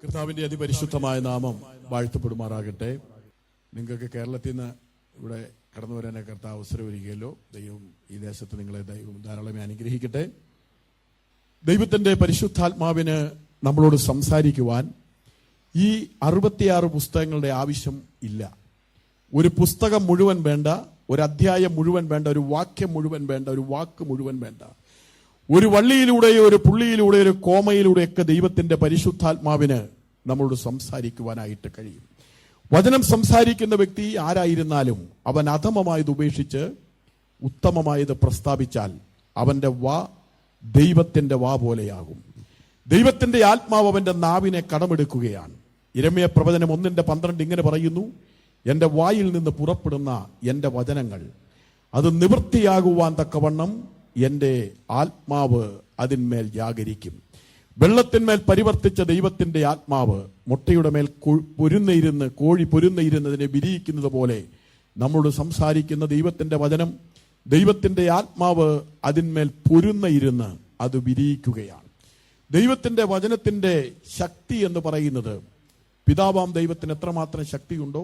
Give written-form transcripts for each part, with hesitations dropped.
കർത്താവിന്റെ അതിപരിശുദ്ധമായ നാമം വാഴ്ത്തപ്പെടുമാറാകട്ടെ. നിങ്ങൾക്ക് കേരളത്തിൽ നിന്ന് ഇവിടെ കടന്നു വരാൻ കർത്താവ് അവസരം ഒരുക്കിയല്ലോ. ദൈവം ഈ ദേശത്ത് നിങ്ങളെ ദൈവം ധാരാളമായി അനുഗ്രഹിക്കട്ടെ. ദൈവത്തിന്റെ പരിശുദ്ധാത്മാവിന് നമ്മളോട് സംസാരിക്കുവാൻ ഈ 66 പുസ്തകങ്ങളുടെ ആവശ്യം ഇല്ല. ഒരു പുസ്തകം മുഴുവൻ വേണ്ട, ഒരു അധ്യായം മുഴുവൻ വേണ്ട, ഒരു വാക്യം മുഴുവൻ വേണ്ട, ഒരു വാക്ക് മുഴുവൻ വേണ്ട. ഒരു വള്ളിയിലൂടെയോ ഒരു പുള്ളിയിലൂടെയോ ഒരു കോമയിലൂടെയൊക്കെ ദൈവത്തിന്റെ പരിശുദ്ധാത്മാവിന് നമ്മളോട് സംസാരിക്കുവാനായിട്ട് കഴിയും. വചനം സംസാരിക്കുന്ന വ്യക്തി ആരായിരുന്നാലും അവൻ അധമമായത് ഉപേക്ഷിച്ച് ഉത്തമമായത് പ്രസ്താവിച്ചാൽ അവന്റെ വാ ദൈവത്തിന്റെ വാ പോലെയാകും. ദൈവത്തിന്റെ ആത്മാവ് അവന്റെ നാവിനെ കടമെടുക്കുകയാണ്. യിരെമ്യാ പ്രവചനം 1:12 ഇങ്ങനെ പറയുന്നു: എന്റെ വായിൽ നിന്ന് പുറപ്പെടുന്ന എന്റെ വചനങ്ങൾ അത് നിവൃത്തിയാകുവാൻ തക്കവണ്ണം എന്റെ ആത്മാവ് അതിന്മേൽ ജാഗരിക്കും. വെള്ളത്തിന്മേൽ പരിവർത്തിച്ച ദൈവത്തിന്റെ ആത്മാവ് മുട്ടയുടെ മേൽ പൊരുന്നയിരുന്ന് കോഴി പൊരുന്നയിരുന്നതിനെ വിരിയിക്കുന്നത് പോലെ നമ്മളോട് സംസാരിക്കുന്ന ദൈവത്തിന്റെ വചനം, ദൈവത്തിന്റെ ആത്മാവ് അതിന്മേൽ പൊരുന്നയിരുന്ന് അത് വിരിയിക്കുകയാണ്. ദൈവത്തിന്റെ വചനത്തിന്റെ ശക്തി എന്ന് പറയുന്നത് പിതാവാം ദൈവത്തിന് എത്രമാത്രം ശക്തിയുണ്ടോ,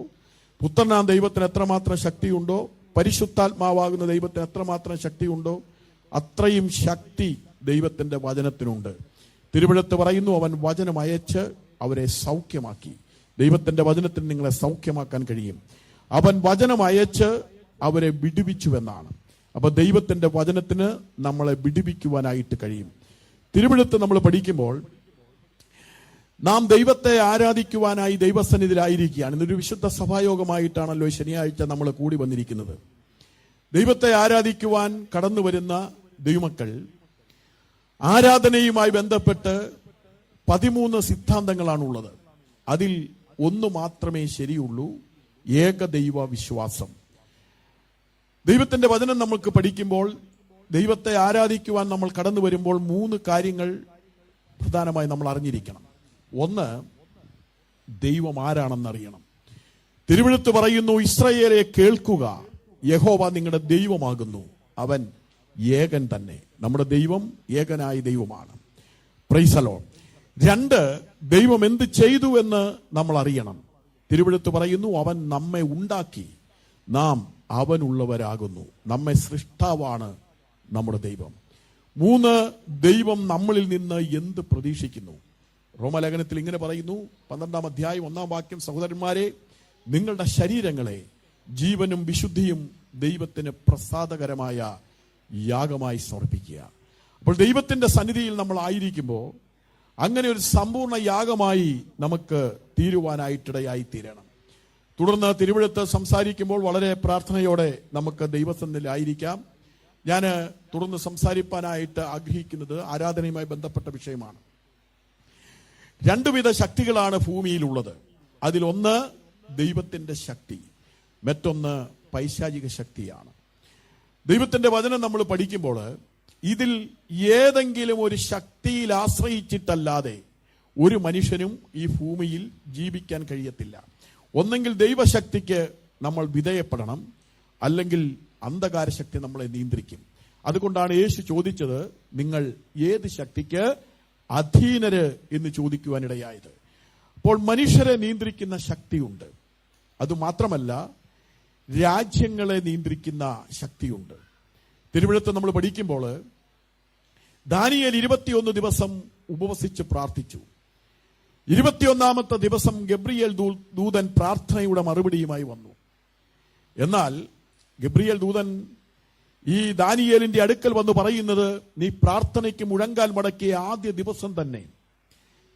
പുത്രനാം ദൈവത്തിന് എത്രമാത്രം ശക്തിയുണ്ടോ, പരിശുദ്ധാത്മാവാകുന്ന ദൈവത്തിന് എത്രമാത്രം ശക്തിയുണ്ടോ, അത്രയും ശക്തി ദൈവത്തിന്റെ വചനത്തിനുണ്ട്. തിരുവെഴുത്ത് പറയുന്നു, അവൻ വചനം അയച്ച് അവരെ സൗഖ്യമാക്കി. ദൈവത്തിന്റെ വചനത്തിന് നിങ്ങളെ സൗഖ്യമാക്കാൻ കഴിയും. അവൻ വചനം അയച്ച് അവരെ വിടുവിച്ചുവെന്നാണ്. അപ്പൊ ദൈവത്തിന്റെ വചനത്തിന് നമ്മളെ വിടുവിക്കുവാനായിട്ട് കഴിയും. തിരുവെഴുത്ത് നമ്മൾ പഠിക്കുമ്പോൾ നാം ദൈവത്തെ ആരാധിക്കുവാനായി ദൈവസന്നിധിയിലായിരിക്കുകയാണ്. ഇന്നൊരു വിശുദ്ധ സഭായോഗമായിട്ടാണല്ലോ ശനിയാഴ്ച നമ്മൾ കൂടി വന്നിരിക്കുന്നത്. ദൈവത്തെ ആരാധിക്കുവാൻ കടന്നു വരുന്ന ദൈവമക്കൾ ആരാധനയുമായി ബന്ധപ്പെട്ട് 13 സിദ്ധാന്തങ്ങളാണുള്ളത്. അതിൽ ഒന്ന് മാത്രമേ ശരിയുള്ളൂ: ഏകദൈവ വിശ്വാസം. ദൈവത്തിന്റെ വചനം നമ്മൾക്ക് പഠിക്കുമ്പോൾ, ദൈവത്തെ ആരാധിക്കുവാൻ നമ്മൾ കടന്നു വരുമ്പോൾ 3 കാര്യങ്ങൾ പ്രധാനമായി നമ്മൾ അറിഞ്ഞിരിക്കണം. ഒന്ന്, ദൈവം ആരാണെന്നറിയണം. തിരുവെഴുത്ത് പറയുന്നു, ഇസ്രായേലെ കേൾക്കുക, യഹോവ നിങ്ങളുടെ ദൈവമാകുന്നു, അവൻ ഏകൻ തന്നെ. നമ്മുടെ ദൈവം ഏകനായ ദൈവമാണ്. Price the Lord. 2, ദൈവം എന്ത് ചെയ്തു എന്ന് നമ്മൾ അറിയണം. തിരുവെഴുത്ത് പറയുന്നു, അവൻ നമ്മെ ഉണ്ടാക്കി, നാം അവനുള്ളവരാകുന്നു. നമ്മെ സൃഷ്ടാവാണ് നമ്മുടെ ദൈവം. 3, ദൈവം നമ്മളിൽ നിന്ന് എന്ത് പ്രതീക്ഷിക്കുന്നു. റോമലേഖനത്തിൽ ഇങ്ങനെ പറയുന്നു, 12-ാം അധ്യായം 1-ാം വാക്യം: സഹോദരന്മാരെ, നിങ്ങളുടെ ശരീരങ്ങളെ ജീവനും വിശുദ്ധിയും ദൈവത്തിന് പ്രസാദകരമായ യാഗമായി സമർപ്പിക്കുക. അപ്പോൾ ദൈവത്തിന്റെ സന്നിധിയിൽ നമ്മൾ ആയിരിക്കുമ്പോൾ അങ്ങനെ ഒരു സമ്പൂർണ്ണ യാഗമായി നമുക്ക് തീരുവാനായിട്ടിടയായി തീരണം. തുടർന്ന് തിരുവെഴുത്ത് സംസാരിക്കുമ്പോൾ വളരെ പ്രാർത്ഥനയോടെ നമുക്ക് ദൈവസന്നിധിയിലായിരിക്കാം. ഞാൻ തുടർന്ന് സംസാരിപ്പാനായിട്ട് ആഗ്രഹിക്കുന്നത് ആരാധനയുമായി ബന്ധപ്പെട്ട വിഷയമാണ്. 2 വിധ ശക്തികളാണ് ഭൂമിയിലുള്ളത്. അതിലൊന്ന് ദൈവത്തിന്റെ ശക്തി, മറ്റൊന്ന് പൈശാചിക ശക്തിയാണ്. ദൈവത്തിന്റെ വചനം നമ്മൾ പഠിക്കുമ്പോൾ ഇതിൽ ഏതെങ്കിലും ഒരു ശക്തിയിൽ ആശ്രയിച്ചിട്ടല്ലാതെ ഒരു മനുഷ്യനും ഈ ഭൂമിയിൽ ജീവിക്കാൻ കഴിയത്തില്ല. ഒന്നെങ്കിൽ ദൈവശക്തിക്ക് നമ്മൾ വിധേയപ്പെടണം, അല്ലെങ്കിൽ അന്ധകാര ശക്തി നമ്മളെ നിയന്ത്രിക്കും. അതുകൊണ്ടാണ് യേശു ചോദിച്ചത്, നിങ്ങൾ ഏത് ശക്തിക്ക് അധീനര് എന്ന് ചോദിക്കുവാനിടയായത്. അപ്പോൾ മനുഷ്യരെ നിയന്ത്രിക്കുന്ന ശക്തിയുണ്ട്. അതുമാത്രമല്ല, രാജ്യങ്ങളെ നിയന്ത്രിക്കുന്ന ശക്തിയുണ്ട്. തിരുവെഴുത്ത് നമ്മൾ പഠിക്കുമ്പോൾ ദാനിയേൽ 21 ദിവസം ഉപവസിച്ച് പ്രാർത്ഥിച്ചു. 21-ാമത്തെ ദിവസം ഗബ്രിയേൽ ദൂതൻ പ്രാർത്ഥനയുടെ മറുപടിയുമായി വന്നു. എന്നാൽ ഗബ്രിയേൽ ദൂതൻ ഈ ദാനിയേലിന്റെ അടുക്കൽ വന്ന് പറയുന്നത്, നീ പ്രാർത്ഥനയ്ക്ക് മുഴങ്കാൽ മടക്കിയ ആദ്യ ദിവസം തന്നെ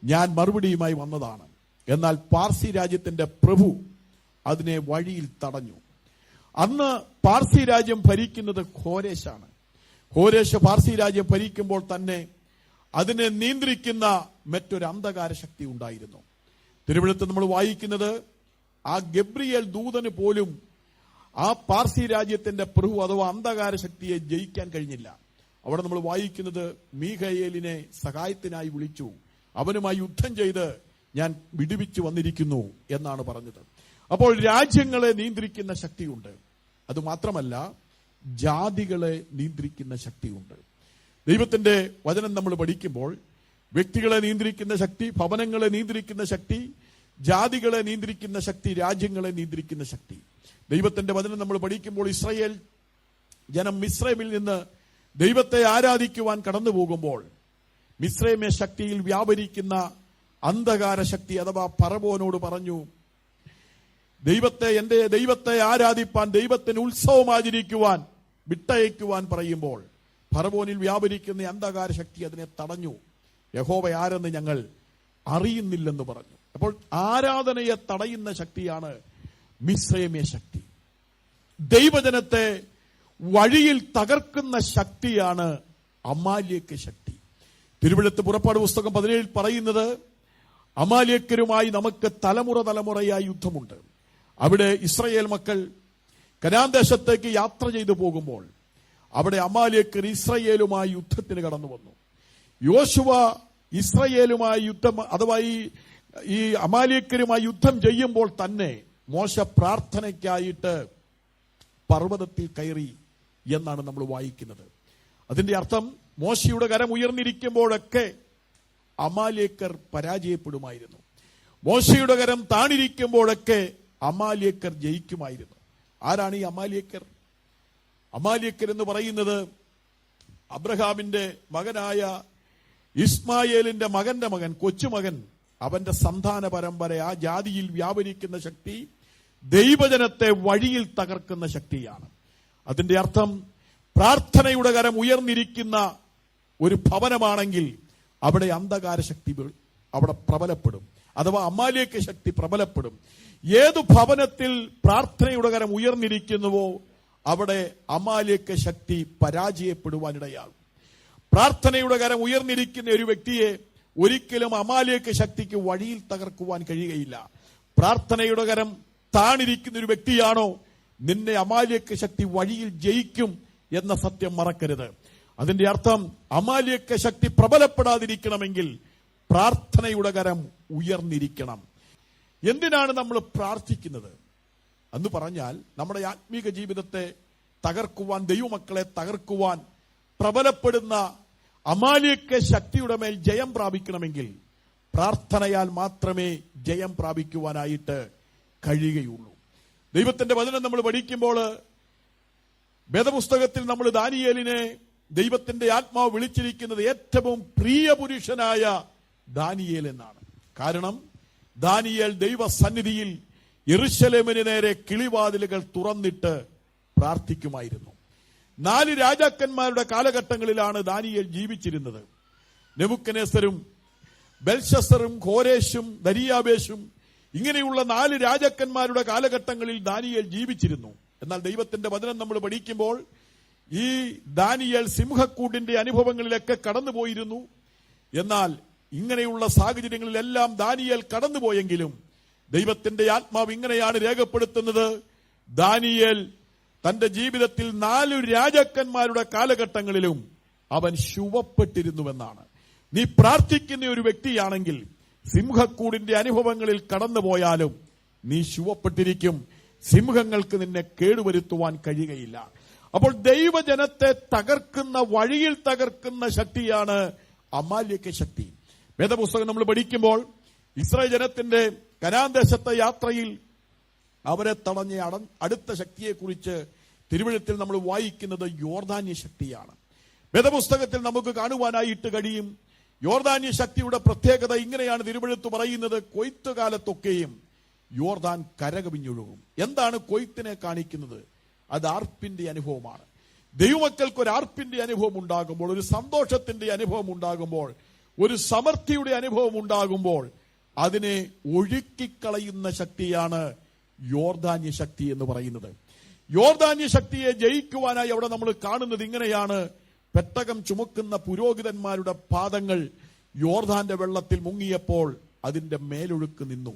ഞാൻ മറുപടിയുമായി വന്നതാണ്. എന്നാൽ പാർസി രാജ്യത്തിന്റെ പ്രഭു അതിനെ വഴിയിൽ തടഞ്ഞു. അന്ന് പാർസി രാജ്യം ഭരിക്കുന്നത് ഖോരേശാണ്. ഖോരേശ് പാർസി രാജ്യം ഭരിക്കുമ്പോൾ തന്നെ അതിനെ നിയന്ത്രിക്കുന്ന മറ്റൊരു അന്ധകാര ശക്തി ഉണ്ടായിരുന്നു. തിരുവെഴുത്ത് നമ്മൾ വായിക്കുന്നത്, ആ ഗബ്രിയേൽ ദൂതന് പോലും ആ പാർസി രാജ്യത്തിന്റെ പ്രഭു അഥവാ അന്ധകാര ശക്തിയെ ജയിക്കാൻ കഴിഞ്ഞില്ല. അവിടെ നമ്മൾ വായിക്കുന്നത്, മീഖയേലിനെ സഹായത്തിനായി വിളിച്ചു, അവനുമായി യുദ്ധം ചെയ്ത് ഞാൻ വിടുവിച്ചു വന്നിരിക്കുന്നു എന്നാണ് പറഞ്ഞത്. അപ്പോൾ രാജ്യങ്ങളെ നിയന്ത്രിക്കുന്ന ശക്തിയുണ്ട്. അതുമാത്രമല്ല, ജാതികളെ നിയന്ത്രിക്കുന്ന ശക്തിയുണ്ട്. ദൈവത്തിന്റെ വചനം നമ്മൾ പഠിക്കുമ്പോൾ വ്യക്തികളെ നിയന്ത്രിക്കുന്ന ശക്തി, ഭവനങ്ങളെ നിയന്ത്രിക്കുന്ന ശക്തി, ജാതികളെ നിയന്ത്രിക്കുന്ന ശക്തി, രാജ്യങ്ങളെ നിയന്ത്രിക്കുന്ന ശക്തി. ദൈവത്തിന്റെ വചനം നമ്മൾ പഠിക്കുമ്പോൾ ഇസ്രായേൽ ജനം മിസ്രൈമിൽ നിന്ന് ദൈവത്തെ ആരാധിക്കുവാൻ കടന്നു പോകുമ്പോൾ മിസ്രൈമെ ശക്തിയിൽ വ്യാപരിക്കുന്ന അന്ധകാര ശക്തി അഥവാ ഫറവോനോട് പറഞ്ഞു, എന്റെ ദൈവത്തെ ആരാധിപ്പാൻ, ദൈവത്തിന് ഉത്സവം ആചരിക്കുവാൻ വിട്ടയക്കുവാൻ പറയുമ്പോൾ ഫറവോനിൽ വ്യാപരിക്കുന്ന അന്ധകാര ശക്തി അതിനെ തടഞ്ഞു. യഹോവ ആരെന്ന് ഞങ്ങൾ അറിയുന്നില്ലെന്ന് പറഞ്ഞു. അപ്പോൾ ആരാധനയെ തടയുന്ന ശക്തിയാണ് മിസ്രൈമ്യ ശക്തി. ദൈവജനത്തെ വഴിയിൽ തകർക്കുന്ന ശക്തിയാണ് അമാലേക്ക് ശക്തി. തിരുവെഴുത്ത് പുറപ്പാട് പുസ്തകം 17 പറയുന്നത്, അമാലേക്കരുമായി നമുക്ക് തലമുറയായി യുദ്ധമുണ്ട്. അവിടെ ഇസ്രായേൽ മക്കൾ കനാൻ ദേശത്തേക്ക് യാത്ര ചെയ്തു പോകുമ്പോൾ അവിടെ അമാലേക്കർ ഇസ്രായേലുമായി യുദ്ധത്തിന് കടന്നു വന്നു. യോശുവ ഇസ്രായേലുമായി യുദ്ധം അഥവാ ഈ അമാലേക്കരുമായി യുദ്ധം ചെയ്യുമ്പോൾ തന്നെ മോശ പ്രാർത്ഥനയ്ക്കായിട്ട് പർവ്വതത്തിൽ കയറി എന്നാണ് നമ്മൾ വായിക്കുന്നത്. അതിന്റെ അർത്ഥം മോശയുടെ കരം ഉയർന്നിരിക്കുമ്പോഴൊക്കെ അമാലേക്കർ പരാജയപ്പെടുമായിരുന്നു. മോശയുടെ കരം താണിരിക്കുമ്പോഴൊക്കെ അമാലേക്കർ ജയിക്കുമായിരുന്നു. ആരാണ് ഈ അമാലേക്കർ? അമാലേക്കർ എന്ന് പറയുന്നത് അബ്രഹാമിന്റെ മകനായ ഇസ്മായേലിന്റെ മകന്റെ മകൻ, കൊച്ചുമകൻ, അവന്റെ സന്താന പരമ്പര, ആ ജാതിയിൽ വ്യാപരിക്കുന്ന ശക്തി ദൈവജനത്തെ വഴിയിൽ തകർക്കുന്ന ശക്തിയാണ്. അതിന്റെ അർത്ഥം പ്രാർത്ഥനയുടെ കരം ഉയർന്നിരിക്കുന്ന ഒരു ഭവനമാണെങ്കിൽ അവിടെ അന്ധകാര ശക്തി അവിടെ പ്രബലപ്പെടും, അഥവാ അമാലേക്ക് ശക്തി പ്രബലപ്പെടും. ഏതു ഭവനത്തിൽ പ്രാർത്ഥനയുടെ കരം ഉയർന്നിരിക്കുന്നുവോ അവിടെ അമാലേക്ക് ശക്തി പരാജയപ്പെടുവാനിടയാകും. പ്രാർത്ഥനയുടെ കരം ഉയർന്നിരിക്കുന്ന ഒരു വ്യക്തിയെ ഒരിക്കലും അമാലേക്ക് ശക്തിക്ക് വഴിയിൽ തകർക്കുവാൻ കഴിയുകയില്ല. പ്രാർത്ഥനയുടെ കരം താണിരിക്കുന്ന ഒരു വ്യക്തിയാണോ, നിന്നെ അമാലേക്ക് ശക്തി വഴിയിൽ ജയിക്കും എന്ന സത്യം മറക്കരുത്. അതിന്റെ അർത്ഥം അമാലേക്ക് ശക്തി പ്രബലപ്പെടാതിരിക്കണമെങ്കിൽ പ്രാർത്ഥനയുടെ കരം ഉയർന്നിരിക്കണം. എന്തിനാണ് നമ്മൾ പ്രാർത്ഥിക്കുന്നത് എന്ന് പറഞ്ഞാൽ, നമ്മുടെ ആത്മീക ജീവിതത്തെ തകർക്കുവാൻ, ദൈവമക്കളെ തകർക്കുവാൻ പ്രബലപ്പെടുന്ന അമാലേക്ക് ശക്തിയുടെ മേൽ ജയം പ്രാപിക്കണമെങ്കിൽ പ്രാർത്ഥനയാൽ മാത്രമേ ജയം പ്രാപിക്കുവാനായിട്ട് കഴിയുകയുള്ളൂ. ദൈവത്തിന്റെ വചനം നമ്മൾ പഠിക്കുമ്പോൾ വേദപുസ്തകത്തിൽ നമ്മൾ ദാനിയേലിനെ ദൈവത്തിന്റെ ആത്മാവ് വിളിച്ചിരിക്കുന്നത് ഏറ്റവും പ്രിയ പുരുഷനായ ദാനിയേൽ എന്നാണ്. കാരണം ദാനിയേൽ ദൈവസന്നിധിയിൽ യെരൂശലേമിന് നേരെ കിളിവാതിലുകൾ തുറന്നിട്ട് പ്രാർത്ഥിക്കുമായിരുന്നു. 4 രാജാക്കന്മാരുടെ കാലഘട്ടങ്ങളിലാണ് ദാനിയേൽ ജീവിച്ചിരുന്നത്. നെബൂഖദ്നേസരും ബെൽശസ്സറും കോരേശും ദരിയാവേശും ഇങ്ങനെയുള്ള 4 രാജാക്കന്മാരുടെ കാലഘട്ടങ്ങളിൽ ദാനിയേൽ ജീവിച്ചിരുന്നു. എന്നാൽ ദൈവത്തിന്റെ വചനം നമ്മൾ പഠിക്കുമ്പോൾ ഈ ദാനിയേൽ സിംഹക്കൂടിന്റെ അനുഭവങ്ങളിലൊക്കെ കടന്നുപോയിരുന്നു. എന്നാൽ ഇങ്ങനെയുള്ള സാഹചര്യങ്ങളിലെല്ലാം ദാനിയേൽ കടന്നുപോയെങ്കിലും ദൈവത്തിന്റെ ആത്മാവ് ഇങ്ങനെയാണ് രേഖപ്പെടുത്തുന്നത്, ദാനിയേൽ തന്റെ ജീവിതത്തിൽ 4 രാജാക്കന്മാരുടെ കാലഘട്ടങ്ങളിലും അവൻ ശുഭപ്പെട്ടിരുന്നുവെന്നാണ്. നീ പ്രാർത്ഥിക്കുന്ന ഒരു വ്യക്തിയാണെങ്കിൽ സിംഹക്കൂടിന്റെ അനുഭവങ്ങളിൽ കടന്നുപോയാലും നീ ശുഭപ്പെട്ടിരിക്കും. സിംഹങ്ങൾക്ക് നിന്നെ കേടുവരുത്തുവാൻ കഴിയുകയില്ല. അപ്പോൾ ദൈവജനത്തെ തകർക്കുന്ന, വഴിയിൽ തകർക്കുന്ന ശക്തിയാണ് അമാലേക്ക് ശക്തി. വേദപുസ്തകം നമ്മൾ പഠിക്കുമ്പോൾ ഇസ്രായേൽ ജനത്തിന്റെ കനാൻ ദേശത്തെ യാത്രയിൽ അവരെ തടഞ്ഞ അടുത്ത ശക്തിയെക്കുറിച്ച് തിരുവെഴുത്തിൽ നമ്മൾ വായിക്കുന്നത് യോർദാന്യ ശക്തിയാണ്. വേദപുസ്തകത്തിൽ നമുക്ക് കാണുവാനായിട്ട് കഴിയും. യോർദാന്യ ശക്തിയുടെ പ്രത്യേകത ഇങ്ങനെയാണ് തിരുവെഴുത്ത് പറയുന്നത്, കൊയ്ത്തുകാലത്തൊക്കെയും യോർദാൻ കരകവിഞ്ഞൊഴുകും. എന്താണ് കൊയ്ത്തിനെ കാണിക്കുന്നത്? അത് ആർപ്പിന്റെ അനുഭവമാണ്. ദൈവമക്കൾക്ക് ഒരു ആർപ്പിന്റെ അനുഭവം ഉണ്ടാകുമ്പോൾ, ഒരു സന്തോഷത്തിന്റെ അനുഭവം ഉണ്ടാകുമ്പോൾ, ഒരു സമൃദ്ധിയുടെ അനുഭവം ഉണ്ടാകുമ്പോൾ അതിനെ ഒഴുക്കിക്കളയുന്ന ശക്തിയാണ് യോർദാന്യ ശക്തി എന്ന് പറയുന്നത്. യോർദാന്യ ശക്തിയെ ജയിക്കുവാനായി അവിടെ നമ്മൾ കാണുന്നത് ഇങ്ങനെയാണ്. പെട്ടകം ചുമക്കുന്ന പുരോഹിതന്മാരുടെ പാദങ്ങൾ യോർദാന്റെ വെള്ളത്തിൽ മുങ്ങിയപ്പോൾ അതിന്റെ മേലൊഴുക്ക് നിന്നു.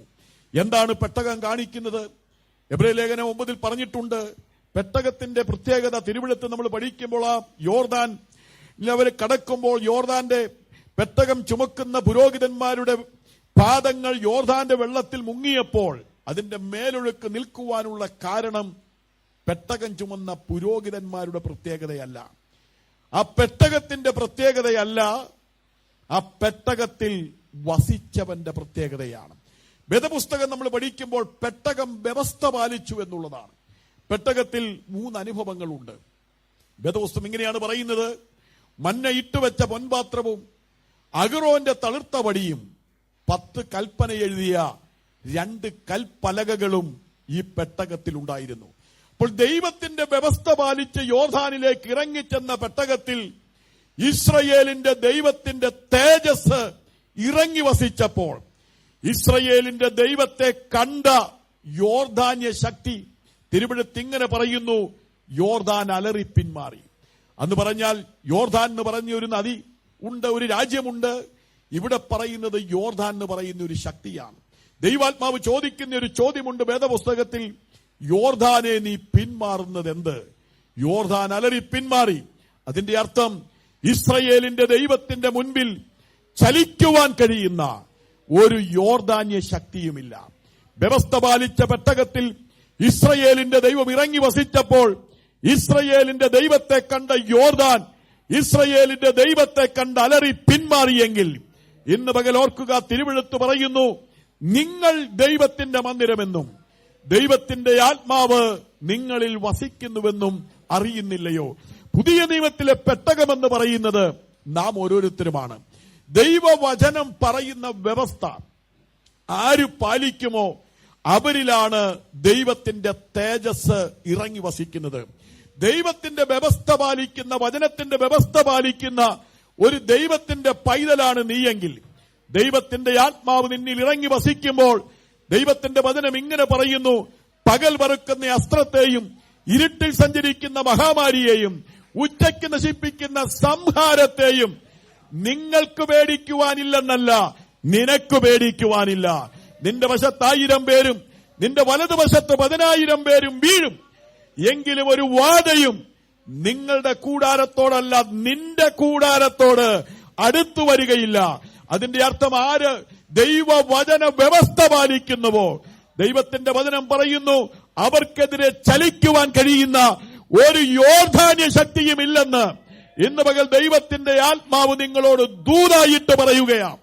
എന്താണ് പെട്ടകം കാണിക്കുന്നത്? എബ്രായ ലേഖനം 9 പറഞ്ഞിട്ടുണ്ട്. പെട്ടകത്തിന്റെ പ്രത്യേകത തിരുവെഴുത്ത് നമ്മൾ പഠിക്കുമ്പോൾ ആ യോർദാൻ അവർ കടക്കുമ്പോൾ യോർദാന്റെ പെട്ടകം ചുമക്കുന്ന പുരോഹിതന്മാരുടെ പാദങ്ങൾ യോർദാന്റെ വെള്ളത്തിൽ മുങ്ങിയപ്പോൾ അതിന്റെ മേലൊഴുക്ക് നിൽക്കുവാനുള്ള കാരണം പെട്ടകം ചുമന്ന പുരോഹിതന്മാരുടെ പ്രത്യേകതയല്ല, ആ പെട്ടകത്തിന്റെ പ്രത്യേകതയല്ല, ആ പെട്ടകത്തിൽ വസിച്ചവന്റെ പ്രത്യേകതയാണ്. വേദപുസ്തകം നമ്മൾ പഠിക്കുമ്പോൾ പെട്ടകം വ്യവസ്ഥ പാലിച്ചു എന്നുള്ളതാണ്. പെട്ടകത്തിൽ 3 അനുഭവങ്ങളുണ്ട്. വേദപുസ്തകം ഇങ്ങനെയാണ് പറയുന്നത്: മന്ന ഇട്ടുവെച്ച പൊൻപാത്രവും അഹരോന്റെ തളിർത്ത വടിയും 10 കൽപ്പന എഴുതിയ 2 കൽപ്പലകകളും ഈ പെട്ടകത്തിൽ ഉണ്ടായിരുന്നു. അപ്പോൾ ദൈവത്തിന്റെ വ്യവസ്ഥ പാലിച്ച് യോർദാനിലേക്ക് ഇറങ്ങിച്ചെന്ന പെട്ടകത്തിൽ ഇസ്രയേലിന്റെ ദൈവത്തിന്റെ തേജസ് ഇറങ്ങി വസിച്ചപ്പോൾ ഇസ്രയേലിന്റെ ദൈവത്തെ കണ്ട യോർദാന്യ ശക്തി തിരുവെഴുത്ത് ഇങ്ങനെ പറയുന്നു: യോർദാൻ അലറി പിന്മാറി. അന്ന് പറഞ്ഞാൽ യോർദാൻ എന്ന് പറഞ്ഞ ഒരു നദി ഉണ്ട്, ഒരു രാജ്യമുണ്ട്. ഇവിടെ പറയുന്നത് യോർദാൻ എന്ന് പറയുന്ന ഒരു ശക്തിയാണ്. ദൈവാത്മാവ് ചോദിക്കുന്ന ഒരു ചോദ്യമുണ്ട് വേദപുസ്തകത്തിൽ: യോർദാനെ നീ പിന്മാറുന്നത് എന്ത്? യോർദാൻ അലറി പിന്മാറി. അതിന്റെ അർത്ഥം ഇസ്രയേലിന്റെ ദൈവത്തിന്റെ മുൻപിൽ ചലിക്കുവാൻ കഴിയുന്ന ഒരു യോർദാന്യ ശക്തിയുമില്ല. വ്യവസ്ഥ പാലിച്ച പെട്ടകത്തിൽ ഇസ്രയേലിന്റെ ദൈവം ഇറങ്ങി വസിച്ചപ്പോൾ ഇസ്രയേലിന്റെ ദൈവത്തെ കണ്ട യോർദാൻ ഇസ്രയേലിന്റെ ദൈവത്തെ കണ്ട് അലറി പിന്മാറിയെങ്കിൽ ഇന്ന് പകൽ ഓർക്കുക, തിരുവെഴുത്ത് പറയുന്നു: നിങ്ങൾ ദൈവത്തിന്റെ മന്ദിരമെന്നും ദൈവത്തിന്റെ ആത്മാവ് നിങ്ങളിൽ വസിക്കുന്നുവെന്നും അറിയുന്നില്ലയോ? പുതിയ നിയമത്തിലെ പെട്ടകമെന്ന് പറയുന്നത് നാം ഓരോരുത്തരുമാണ്. ദൈവവചനം പറയുന്ന വ്യവസ്ഥ ആര് പാലിക്കുമോ അവരിലാണ് ദൈവത്തിന്റെ തേജസ് ഇറങ്ങി വസിക്കുന്നത്. ദൈവത്തിന്റെ വ്യവസ്ഥ പാലിക്കുന്ന, വചനത്തിന്റെ വ്യവസ്ഥ പാലിക്കുന്ന ഒരു ദൈവത്തിന്റെ പൈതലാണ് നീയെങ്കിൽ, ദൈവത്തിന്റെ ആത്മാവ് നിന്നിൽ ഇറങ്ങി വസിക്കുമ്പോൾ ദൈവത്തിന്റെ വചനം ഇങ്ങനെ പറയുന്നു: പകൽ വറുക്കുന്ന അസ്ത്രത്തെയും ഇരുട്ടിൽ സഞ്ചരിക്കുന്ന മഹാമാരിയെയും ഉച്ചയ്ക്ക് നശിപ്പിക്കുന്ന സംഹാരത്തെയും നിങ്ങൾക്ക് പേടിക്കുവാനില്ലെന്നല്ല, നിനക്ക് പേടിക്കുവാനില്ല. നിന്റെ വശത്ത് 1000 പേരും നിന്റെ വലതുവശത്ത് 10,000 പേരും വീഴും, എങ്കിലും ഒരു വാതയും നിങ്ങളുടെ കൂടാരത്തോടല്ല, നിന്റെ കൂടാരത്തോട് അടുത്തു വരികയില്ല. അതിന്റെ അർത്ഥം ആര് ദൈവവചന വ്യവസ്ഥ പാലിക്കുന്നുവോ, ദൈവത്തിന്റെ വചനം പറയുന്നു, അവർക്കെതിരെ ചലിക്കുവാൻ കഴിയുന്ന ഒരു യോർദാന്യ ശക്തിയുമില്ലെന്ന് ഇന്ന് പകൽ ദൈവത്തിന്റെ ആത്മാവ് നിങ്ങളോട് ദൂതായിട്ട് പറയുകയാണ്.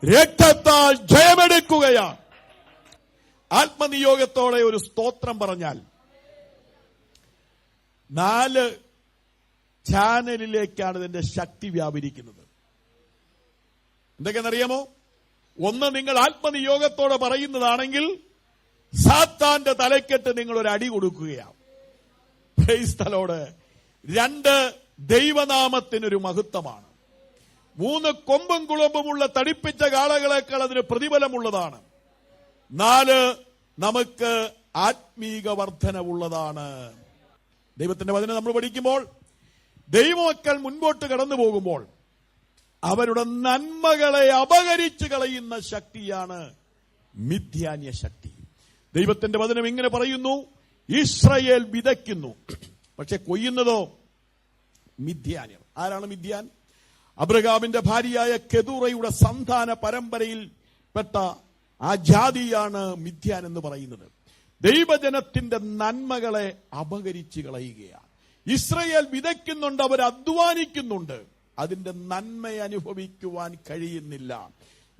രക്തത്താൽ ജയമെടുക്കുകയാണ്. ആത്മനിയോഗത്തോടെ ഒരു സ്തോത്രം പറഞ്ഞാൽ 4 ചാനലിലേക്കാണ് ഇതിന്റെ ശക്തി വ്യാപരിക്കുന്നത്. എന്തൊക്കെയാണെന്നറിയാമോ? ഒന്ന്, നിങ്ങൾ ആത്മനിയോഗത്തോടെ പറയുന്നതാണെങ്കിൽ സാത്താന്റെ തലക്കെട്ട് നിങ്ങൾ ഒരു അടി കൊടുക്കുകയാണ്. Price the Lord. 2, ദൈവനാമത്തിനൊരു മഹത്വമാണ്. 3, കൊമ്പും കുളമ്പുമുള്ള തടിപ്പിച്ച കാളകളേക്കാൾ അതിന് പ്രതിഫലമുള്ളതാണ്. 4, നമുക്ക് ആത്മീക വർധനവുള്ളതാണ്. ദൈവത്തിന്റെ വചനം നമ്മൾ പഠിക്കുമ്പോൾ ദൈവമക്കൾ മുൻപോട്ട് കടന്നു പോകുമ്പോൾ അവരുടെ നന്മകളെ അപഹരിച്ചു കളയുന്ന ശക്തിയാണ് മിഥ്യാന്യ ശക്തി. ദൈവത്തിന്റെ വചനം ഇങ്ങനെ പറയുന്നു: ഇസ്രായേൽ വിതയ്ക്കുന്നു, പക്ഷെ കൊയ്യുന്നതോ മിഥ്യാന്യർ. ആരാണ് മിഥ്യാൻ? അബ്രഹാമിന്റെ ഭാര്യയായ കെതൂറയുടെ സന്താന പരമ്പരയിൽ പെട്ട ആ ജാതിയാണ് മിഥ്യാൻ എന്ന് പറയുന്നത്. ദൈവജനത്തിന്റെ നന്മകളെ അപഹരിച്ചു കളയുകയാണ്. ഇസ്രായേൽ വിതയ്ക്കുന്നുണ്ട്, അവർ അധ്വാനിക്കുന്നുണ്ട്, അതിന്റെ നന്മ അനുഭവിക്കുവാൻ കഴിയുന്നില്ല.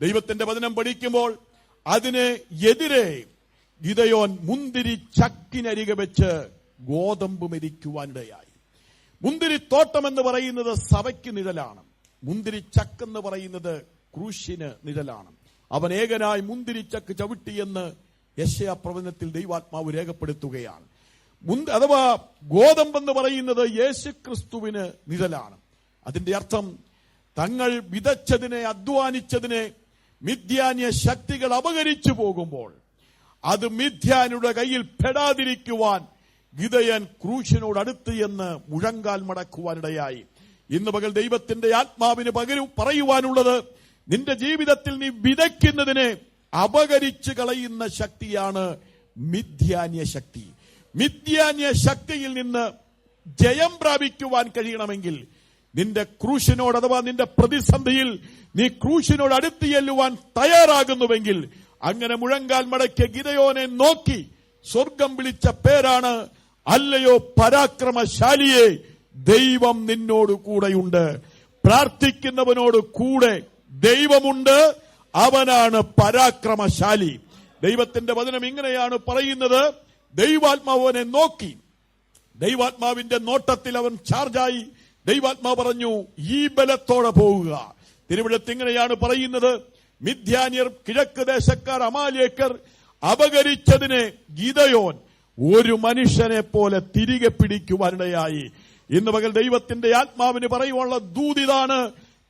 ദൈവത്തിന്റെ വചനം പഠിക്കുമ്പോൾ അതിന് എതിരെ ഗിദെയോൻ മുന്തിരി ചക്കിനരികെ വെച്ച് ഗോതമ്പ് മെതിക്കുവാനിടയായി. മുന്തിരിത്തോട്ടം എന്ന് പറയുന്നത് സഭയ്ക്ക് നിഴലാണ്. മുന്തിരി ചക്കെന്ന് പറയുന്നത് ക്രൂശിന് നിഴലാണ്. അവൻ ഏകനായി മുന്തിരിച്ചക്ക് ചവിട്ടിയെന്ന് യെശയ്യാ പ്രവചനത്തിൽ ദൈവാത്മാവ് രേഖപ്പെടുത്തുകയാണ്. അഥവാ ഗോതമ്പെന്ന് പറയുന്നത് യേശുക്രിസ്തുവിന് നിഴലാണ്. അതിന്റെ അർത്ഥം തങ്ങൾ വിതച്ചതിനെ, അധ്വാനിച്ചതിനെ മിഥ്യാന്യ ശക്തികൾ അപഹരിച്ചു പോകുമ്പോൾ അത് മിഥ്യാനുടെ കയ്യിൽ പെടാതിരിക്കുവാൻ ഗിദെയോൻ ക്രൂശിനോട് അടുത്ത് എന്ന് മുഴങ്കാൽ മടക്കുവാനിടയായി. ഇന്ന് പകൽ ദൈവത്തിന്റെ ആത്മാവിന് പറയുവാനുള്ളത്, നിന്റെ ജീവിതത്തിൽ നീ വിതയ്ക്കുന്നതിനെ അപഹരിച്ചു കളയുന്ന ശക്തിയാണ് മിഥ്യാന്യ ശക്തി. മിഥ്യാന്യ ശക്തിയിൽ നിന്ന് ജയം പ്രാപിക്കുവാൻ കഴിയണമെങ്കിൽ നിന്റെ ക്രൂശിനോട്, അഥവാ നിന്റെ പ്രതിസന്ധിയിൽ നീ ക്രൂശിനോട് അടുത്ത് ചെല്ലുവാൻ തയ്യാറാകുന്നുവെങ്കിൽ, അങ്ങനെ മുഴങ്കാൽ മടക്കിയ ഗിദെയോനെ നോക്കി സ്വർഗം വിളിച്ച പേരാണ്: അല്ലയോ പരാക്രമശാലിയെ, ദൈവം നിന്നോട് കൂടെയുണ്ട്. പ്രാർത്ഥിക്കുന്നവനോട് കൂടെ ദൈവമുണ്ട്, അവനാണ് പരാക്രമശാലി. ദൈവത്തിന്റെ വചനം ഇങ്ങനെയാണ് പറയുന്നത്. ദൈവാത്മാവനെ നോക്കി, ദൈവാത്മാവിന്റെ നോട്ടത്തിൽ അവൻ ചാർജായി. ദൈവാത്മാവ് പറഞ്ഞു, ഈ ബലത്തോടെ പോവുക. തിരുവഴുത്ത് ഇങ്ങനെയാണ് പറയുന്നത്, മിദ്യാന്യർ, കിഴക്ക് ദേശക്കാർ, അമാലേക്കർ അപകരിച്ചതിനെ ഗിദെയോൻ ഒരു മനുഷ്യനെ പോലെ തിരികെ പിടിക്കുവാനിടയായി. ഇന്ന് പകൽ ദൈവത്തിന്റെ ആത്മാവിന് പറയുവാനുള്ള ദൂതിതാണ്,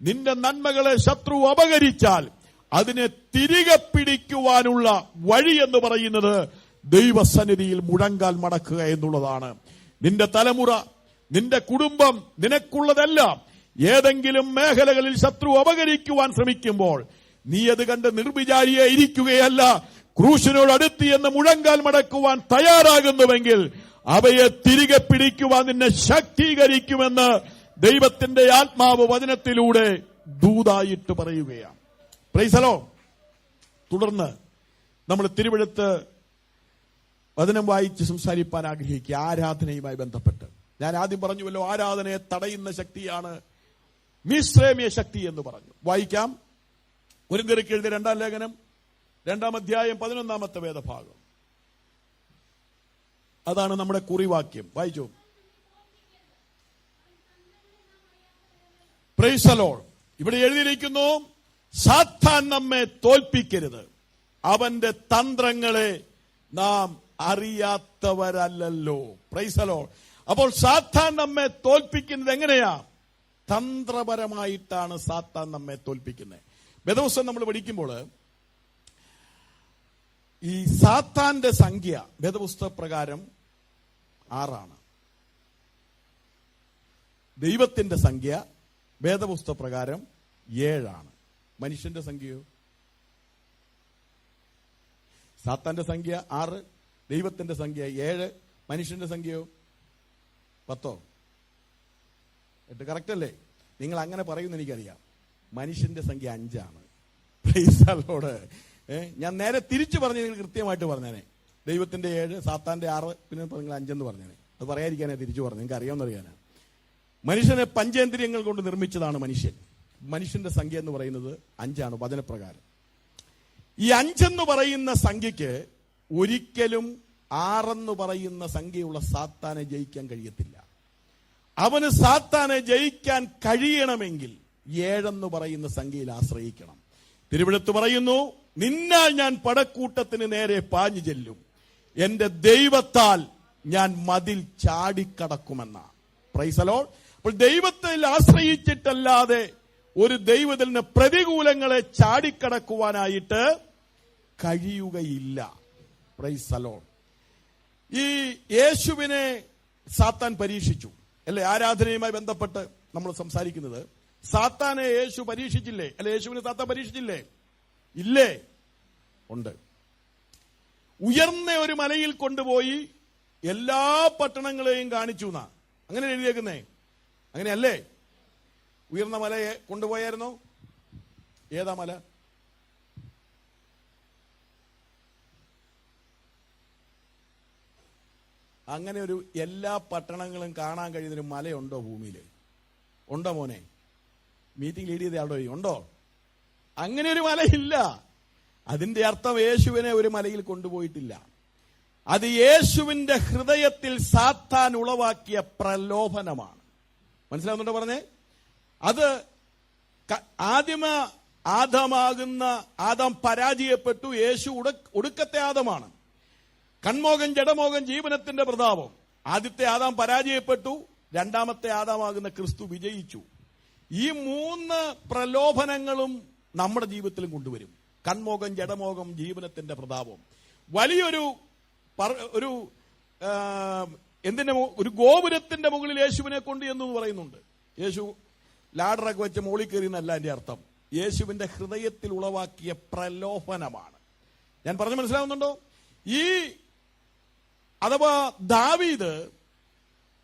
നിന്റെ നന്മകളെ ശത്രു അപകരിച്ചാൽ അതിനെ തിരികെ പിടിക്കുവാനുള്ള വഴി എന്ന് പറയുന്നത് ദൈവസന്നിധിയിൽ മുഴങ്കാൽ മടക്കുക എന്നുള്ളതാണ്. നിന്റെ തലമുറ, നിന്റെ കുടുംബം, നിനക്കുള്ളതെല്ലാം ഏതെങ്കിലും മേഖലകളിൽ ശത്രു അപകരിക്കുവാൻ ശ്രമിക്കുമ്പോൾ നീ അത് കണ്ട് നിർവിചാരിയെ ഇരിക്കുകയല്ല, ക്രൂശിനോട് അടുത്ത് എന്ന് മുഴങ്കാൽ മടക്കുവാൻ തയ്യാറാകുന്നുവെങ്കിൽ അവയെ തിരികെ പിടിക്കുവാൻ നിന്നെ ശക്തീകരിക്കുമെന്ന് ദൈവത്തിന്റെ ആത്മാവ് വചനത്തിലൂടെ ദൂതായിട്ട് പറയുകയാണ്. Price the Lord. തുടർന്ന് നമ്മൾ തിരുവെഴുത്ത് വചനം വായിച്ച് സംസാരിപ്പാൻ ആഗ്രഹിക്കുക. ആരാധനയുമായി ബന്ധപ്പെട്ട് ഞാൻ ആദ്യം പറഞ്ഞുവല്ലോ, ആരാധനയെ തടയുന്ന ശക്തിയാണ് മിസ്രൈമ്യ ശക്തി എന്ന് പറഞ്ഞു. വായിക്കാം. കൊരിന്ത്യർക്ക് എഴുതിയ 2-ാം ലേഖനം 2-ാം അധ്യായം 11-ാമത്തെ വേദഭാഗം. അതാണ് നമ്മുടെ കുറിവാക്യം. വായിച്ചു. Price the Lord. ഇവിടെ എഴുതിയിരിക്കുന്നു, സാത്താൻ നമ്മെ തോൽപ്പിക്കരുത്, അവന്റെ തന്ത്രങ്ങളെ നാം അറിയാത്തവരല്ലോ. Price the Lord. അപ്പോൾ സാത്താൻ നമ്മെ തോൽപ്പിക്കുന്നത് എങ്ങനെയാ? തന്ത്രപരമായിട്ടാണ് സാത്താൻ നമ്മെ തോൽപ്പിക്കുന്നത്. വേദപുസ്തകം നമ്മൾ പഠിക്കുമ്പോൾ ഈ സാത്താന്റെ സംഖ്യ വേദപുസ്തക പ്രകാരം 6. ദൈവത്തിന്റെ സംഖ്യ വേദപുസ്തക പ്രകാരം 7. മനുഷ്യന്റെ സംഖ്യയോ? സാത്താന്റെ സംഖ്യ 6, ദൈവത്തിന്റെ സംഖ്യ 7, മനുഷ്യന്റെ സംഖ്യയോ 10. 8. കറക്റ്റ് അല്ലേ? നിങ്ങൾ അങ്ങനെ പറയുമെന്ന് എനിക്കറിയാം. മനുഷ്യന്റെ സംഖ്യ 5. Price the Lord. ഞാൻ നേരെ തിരിച്ചു പറഞ്ഞ നിങ്ങൾ കൃത്യമായിട്ട് പറഞ്ഞേനെ. ദൈവത്തിന്റെ 7, സാത്താന്റെ 6, പിന്നെ നിങ്ങൾ 5 എന്ന് പറഞ്ഞേനെ. അത് പറയാതിരിക്കാനേ തിരിച്ചു പറഞ്ഞു, നിങ്ങൾക്ക് അറിയാമെന്നറിയാനാണ്. മനുഷ്യനെ പഞ്ചേന്ദ്രിയങ്ങൾ കൊണ്ട് നിർമ്മിച്ചതാണ് മനുഷ്യൻ. മനുഷ്യന്റെ സംഖ്യ എന്ന് പറയുന്നത് 5 വചനപ്രകാരം. ഈ 5 പറയുന്ന സംഖ്യക്ക് ഒരിക്കലും 6 പറയുന്ന സംഖ്യയുള്ള സാത്താനെ ജയിക്കാൻ കഴിയത്തില്ല. അവന് സാത്താനെ ജയിക്കാൻ കഴിയണമെങ്കിൽ 7 പറയുന്ന സംഖ്യയിൽ ആശ്രയിക്കണം. തിരുവെഴുത്ത് പറയുന്നു, നിന്നാൽ ഞാൻ പടക്കൂട്ടത്തിന് നേരെ പാഞ്ഞു ചെല്ലും, എന്റെ ദൈവത്താൽ ഞാൻ മതിൽ ചാടിക്കടക്കുമെന്ന. Price the Lord. അപ്പോൾ ദൈവത്തിൽ ആശ്രയിച്ചിട്ടല്ലാതെ ഒരു ദൈവത്തിന് പ്രതികൂലങ്ങളെ ചാടിക്കടക്കുവാനായിട്ട് കഴിയുകയില്ല. Price the Lord. ഈ യേശുവിനെ സാത്താൻ പരീക്ഷിച്ചു അല്ലെ? ആരാധനയുമായി ബന്ധപ്പെട്ട് നമ്മൾ സംസാരിക്കുന്നത്, സാത്താനെ യേശു പരീക്ഷിച്ചില്ലേ? അല്ലെ, യേശുവിനെ സാത്താൻ പരീക്ഷിച്ചില്ലേ? ഇല്ലേ? ഉണ്ട്. ഉയർന്ന ഒരു മലയിൽ കൊണ്ടുപോയി എല്ലാ പട്ടണങ്ങളെയും കാണിച്ചു എന്നാ അങ്ങനെ എഴുതിയേക്കുന്നേ. അങ്ങനെയല്ലേ? ഉയർന്ന മലയെ കൊണ്ടുപോയായിരുന്നോ? ഏതാ മല? അങ്ങനെ ഒരു എല്ലാ പട്ടണങ്ങളും കാണാൻ കഴിയുന്നൊരു മലയുണ്ടോ ഭൂമിയിൽ? ഉണ്ടോ മോനെ? മീറ്റിംഗ് ലീഡ് ചെയ്ത ആളോ ഉണ്ടോ? അങ്ങനെ ഒരു മലയില്ല. അതിന്റെ അർത്ഥം യേശുവിനെ ഒരു മലയിൽ കൊണ്ടുപോയിട്ടില്ല. അത് യേശുവിന്റെ ഹൃദയത്തിൽ സാത്താൻ ഉളവാക്കിയ പ്രലോഭനമാണ്. മനസ്സിലാവുന്നുണ്ടോ പറഞ്ഞേ? അത് ആദാം പരാജയപ്പെട്ടു. യേശു ഒടുക്കത്തെ ആദമാണ്. കൺമോഹം, ജഡമോഹം, ജീവനത്തിന്റെ പ്രതാപം. ആദ്യത്തെ ആദാം പരാജയപ്പെട്ടു, രണ്ടാമത്തെ ആദാമാകുന്ന ക്രിസ്തു വിജയിച്ചു. ഈ 3 പ്രലോഭനങ്ങളും നമ്മുടെ ജീവിതത്തിലും കൊണ്ടുവരും. കൺമോഹം, ജഡമോഹം, ജീവനത്തിന്റെ പ്രതാപം. വലിയൊരു ഒരു ഗോപുരത്തിന്റെ മുകളിൽ യേശുവിനെ കൊണ്ട് എന്ന് പറയുന്നുണ്ട്. യേശു ലാഡറൊക്കെ വെച്ച് മോളിൽ കയറി എന്നല്ല എന്റെ അർത്ഥം. യേശുവിന്റെ ഹൃദയത്തിൽ ഉളവാക്കിയ പ്രലോഭനമാണ്. ഞാൻ പറഞ്ഞു മനസ്സിലാവുന്നുണ്ടോ? അഥവാ ദാവീദ്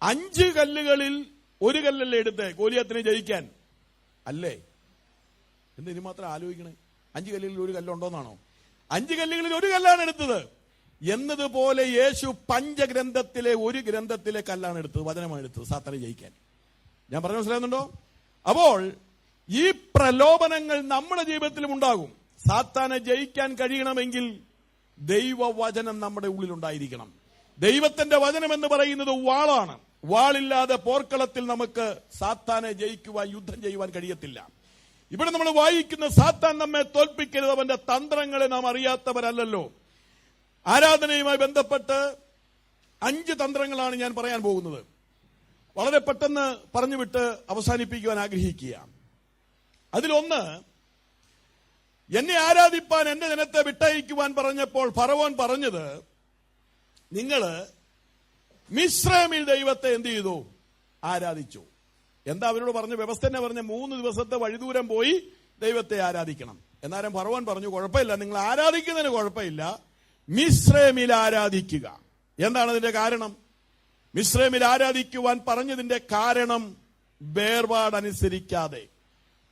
5 കല്ലുകളിൽ 1 കല്ലല്ലേ എടുത്ത് ഗോലിയാത്തിനെ ജയിക്കാൻ? അല്ലേ? എന്തിനു മാത്രം ആലോചിക്കണേ? 5 കല്ലുകളിൽ 1 കല്ലുണ്ടോന്നാണോ? 5 കല്ലുകളിൽ 1 കല്ലാണ് എടുത്തത് എന്നതുപോലെ യേശു പഞ്ചഗ്രന്ഥത്തിലെ 1 ഗ്രന്ഥത്തിലെ കല്ലാണ് എടുത്തത്, വചനമാണ് എടുത്തത് സാത്താനെ ജയിക്കാൻ. ഞാൻ പറഞ്ഞു മനസ്സിലാകുന്നുണ്ടോ? അപ്പോൾ ഈ പ്രലോഭനങ്ങൾ നമ്മുടെ ജീവിതത്തിലും ഉണ്ടാകും. സാത്താനെ ജയിക്കാൻ കഴിയണമെങ്കിൽ ദൈവവചനം നമ്മുടെ ഉള്ളിലുണ്ടായിരിക്കണം. ദൈവത്തിന്റെ വചനം എന്ന് പറയുന്നത് വാളാണ്. വാളില്ലാതെ പോർക്കളത്തിൽ നമുക്ക് സാത്താനെ ജയിക്കുവാൻ, യുദ്ധം ചെയ്യുവാൻ കഴിയത്തില്ല. ഇവിടെ നമ്മൾ വായിക്കുന്ന സാത്താൻ നമ്മെ തോൽപ്പിക്കരുത്, അവന്റെ തന്ത്രങ്ങളെ നാം അറിയാത്തവരല്ലല്ലോ. ആരാധനയുമായി ബന്ധപ്പെട്ട് 5 തന്ത്രങ്ങളാണ് ഞാൻ പറയാൻ പോകുന്നത്. വളരെ പെട്ടെന്ന് പറഞ്ഞുവിട്ട് അവസാനിപ്പിക്കുവാൻ ആഗ്രഹിക്കുക. അതിലൊന്ന്, എന്നെ ആരാധിപ്പാൻ എന്റെ ജനത്തെ വിട്ടയക്കുവാൻ പറഞ്ഞപ്പോൾ ഫറവോൻ പറഞ്ഞത്, നിങ്ങള് മിസ്രൈമിൽ ദൈവത്തെ എന്ത് ചെയ്തു? ആരാധിച്ചു. എന്താ അവരോട് പറഞ്ഞ വ്യവസ്ഥ? തന്നെ പറഞ്ഞ 3 ദിവസത്തെ വഴിദൂരം പോയി ദൈവത്തെ ആരാധിക്കണം. എന്നാലും ഫറവോൻ പറഞ്ഞു, കുഴപ്പമില്ല, നിങ്ങൾ ആരാധിക്കുന്നതിന് കുഴപ്പമില്ല, മിസ്രൈമിൽ ആരാധിക്കുക. എന്താണ് അതിന്റെ കാരണം? മിസ്രൈമിൽ ആരാധിക്കുവാൻ പറഞ്ഞതിന്റെ കാരണം, വേർപാടനുസരിക്കാതെ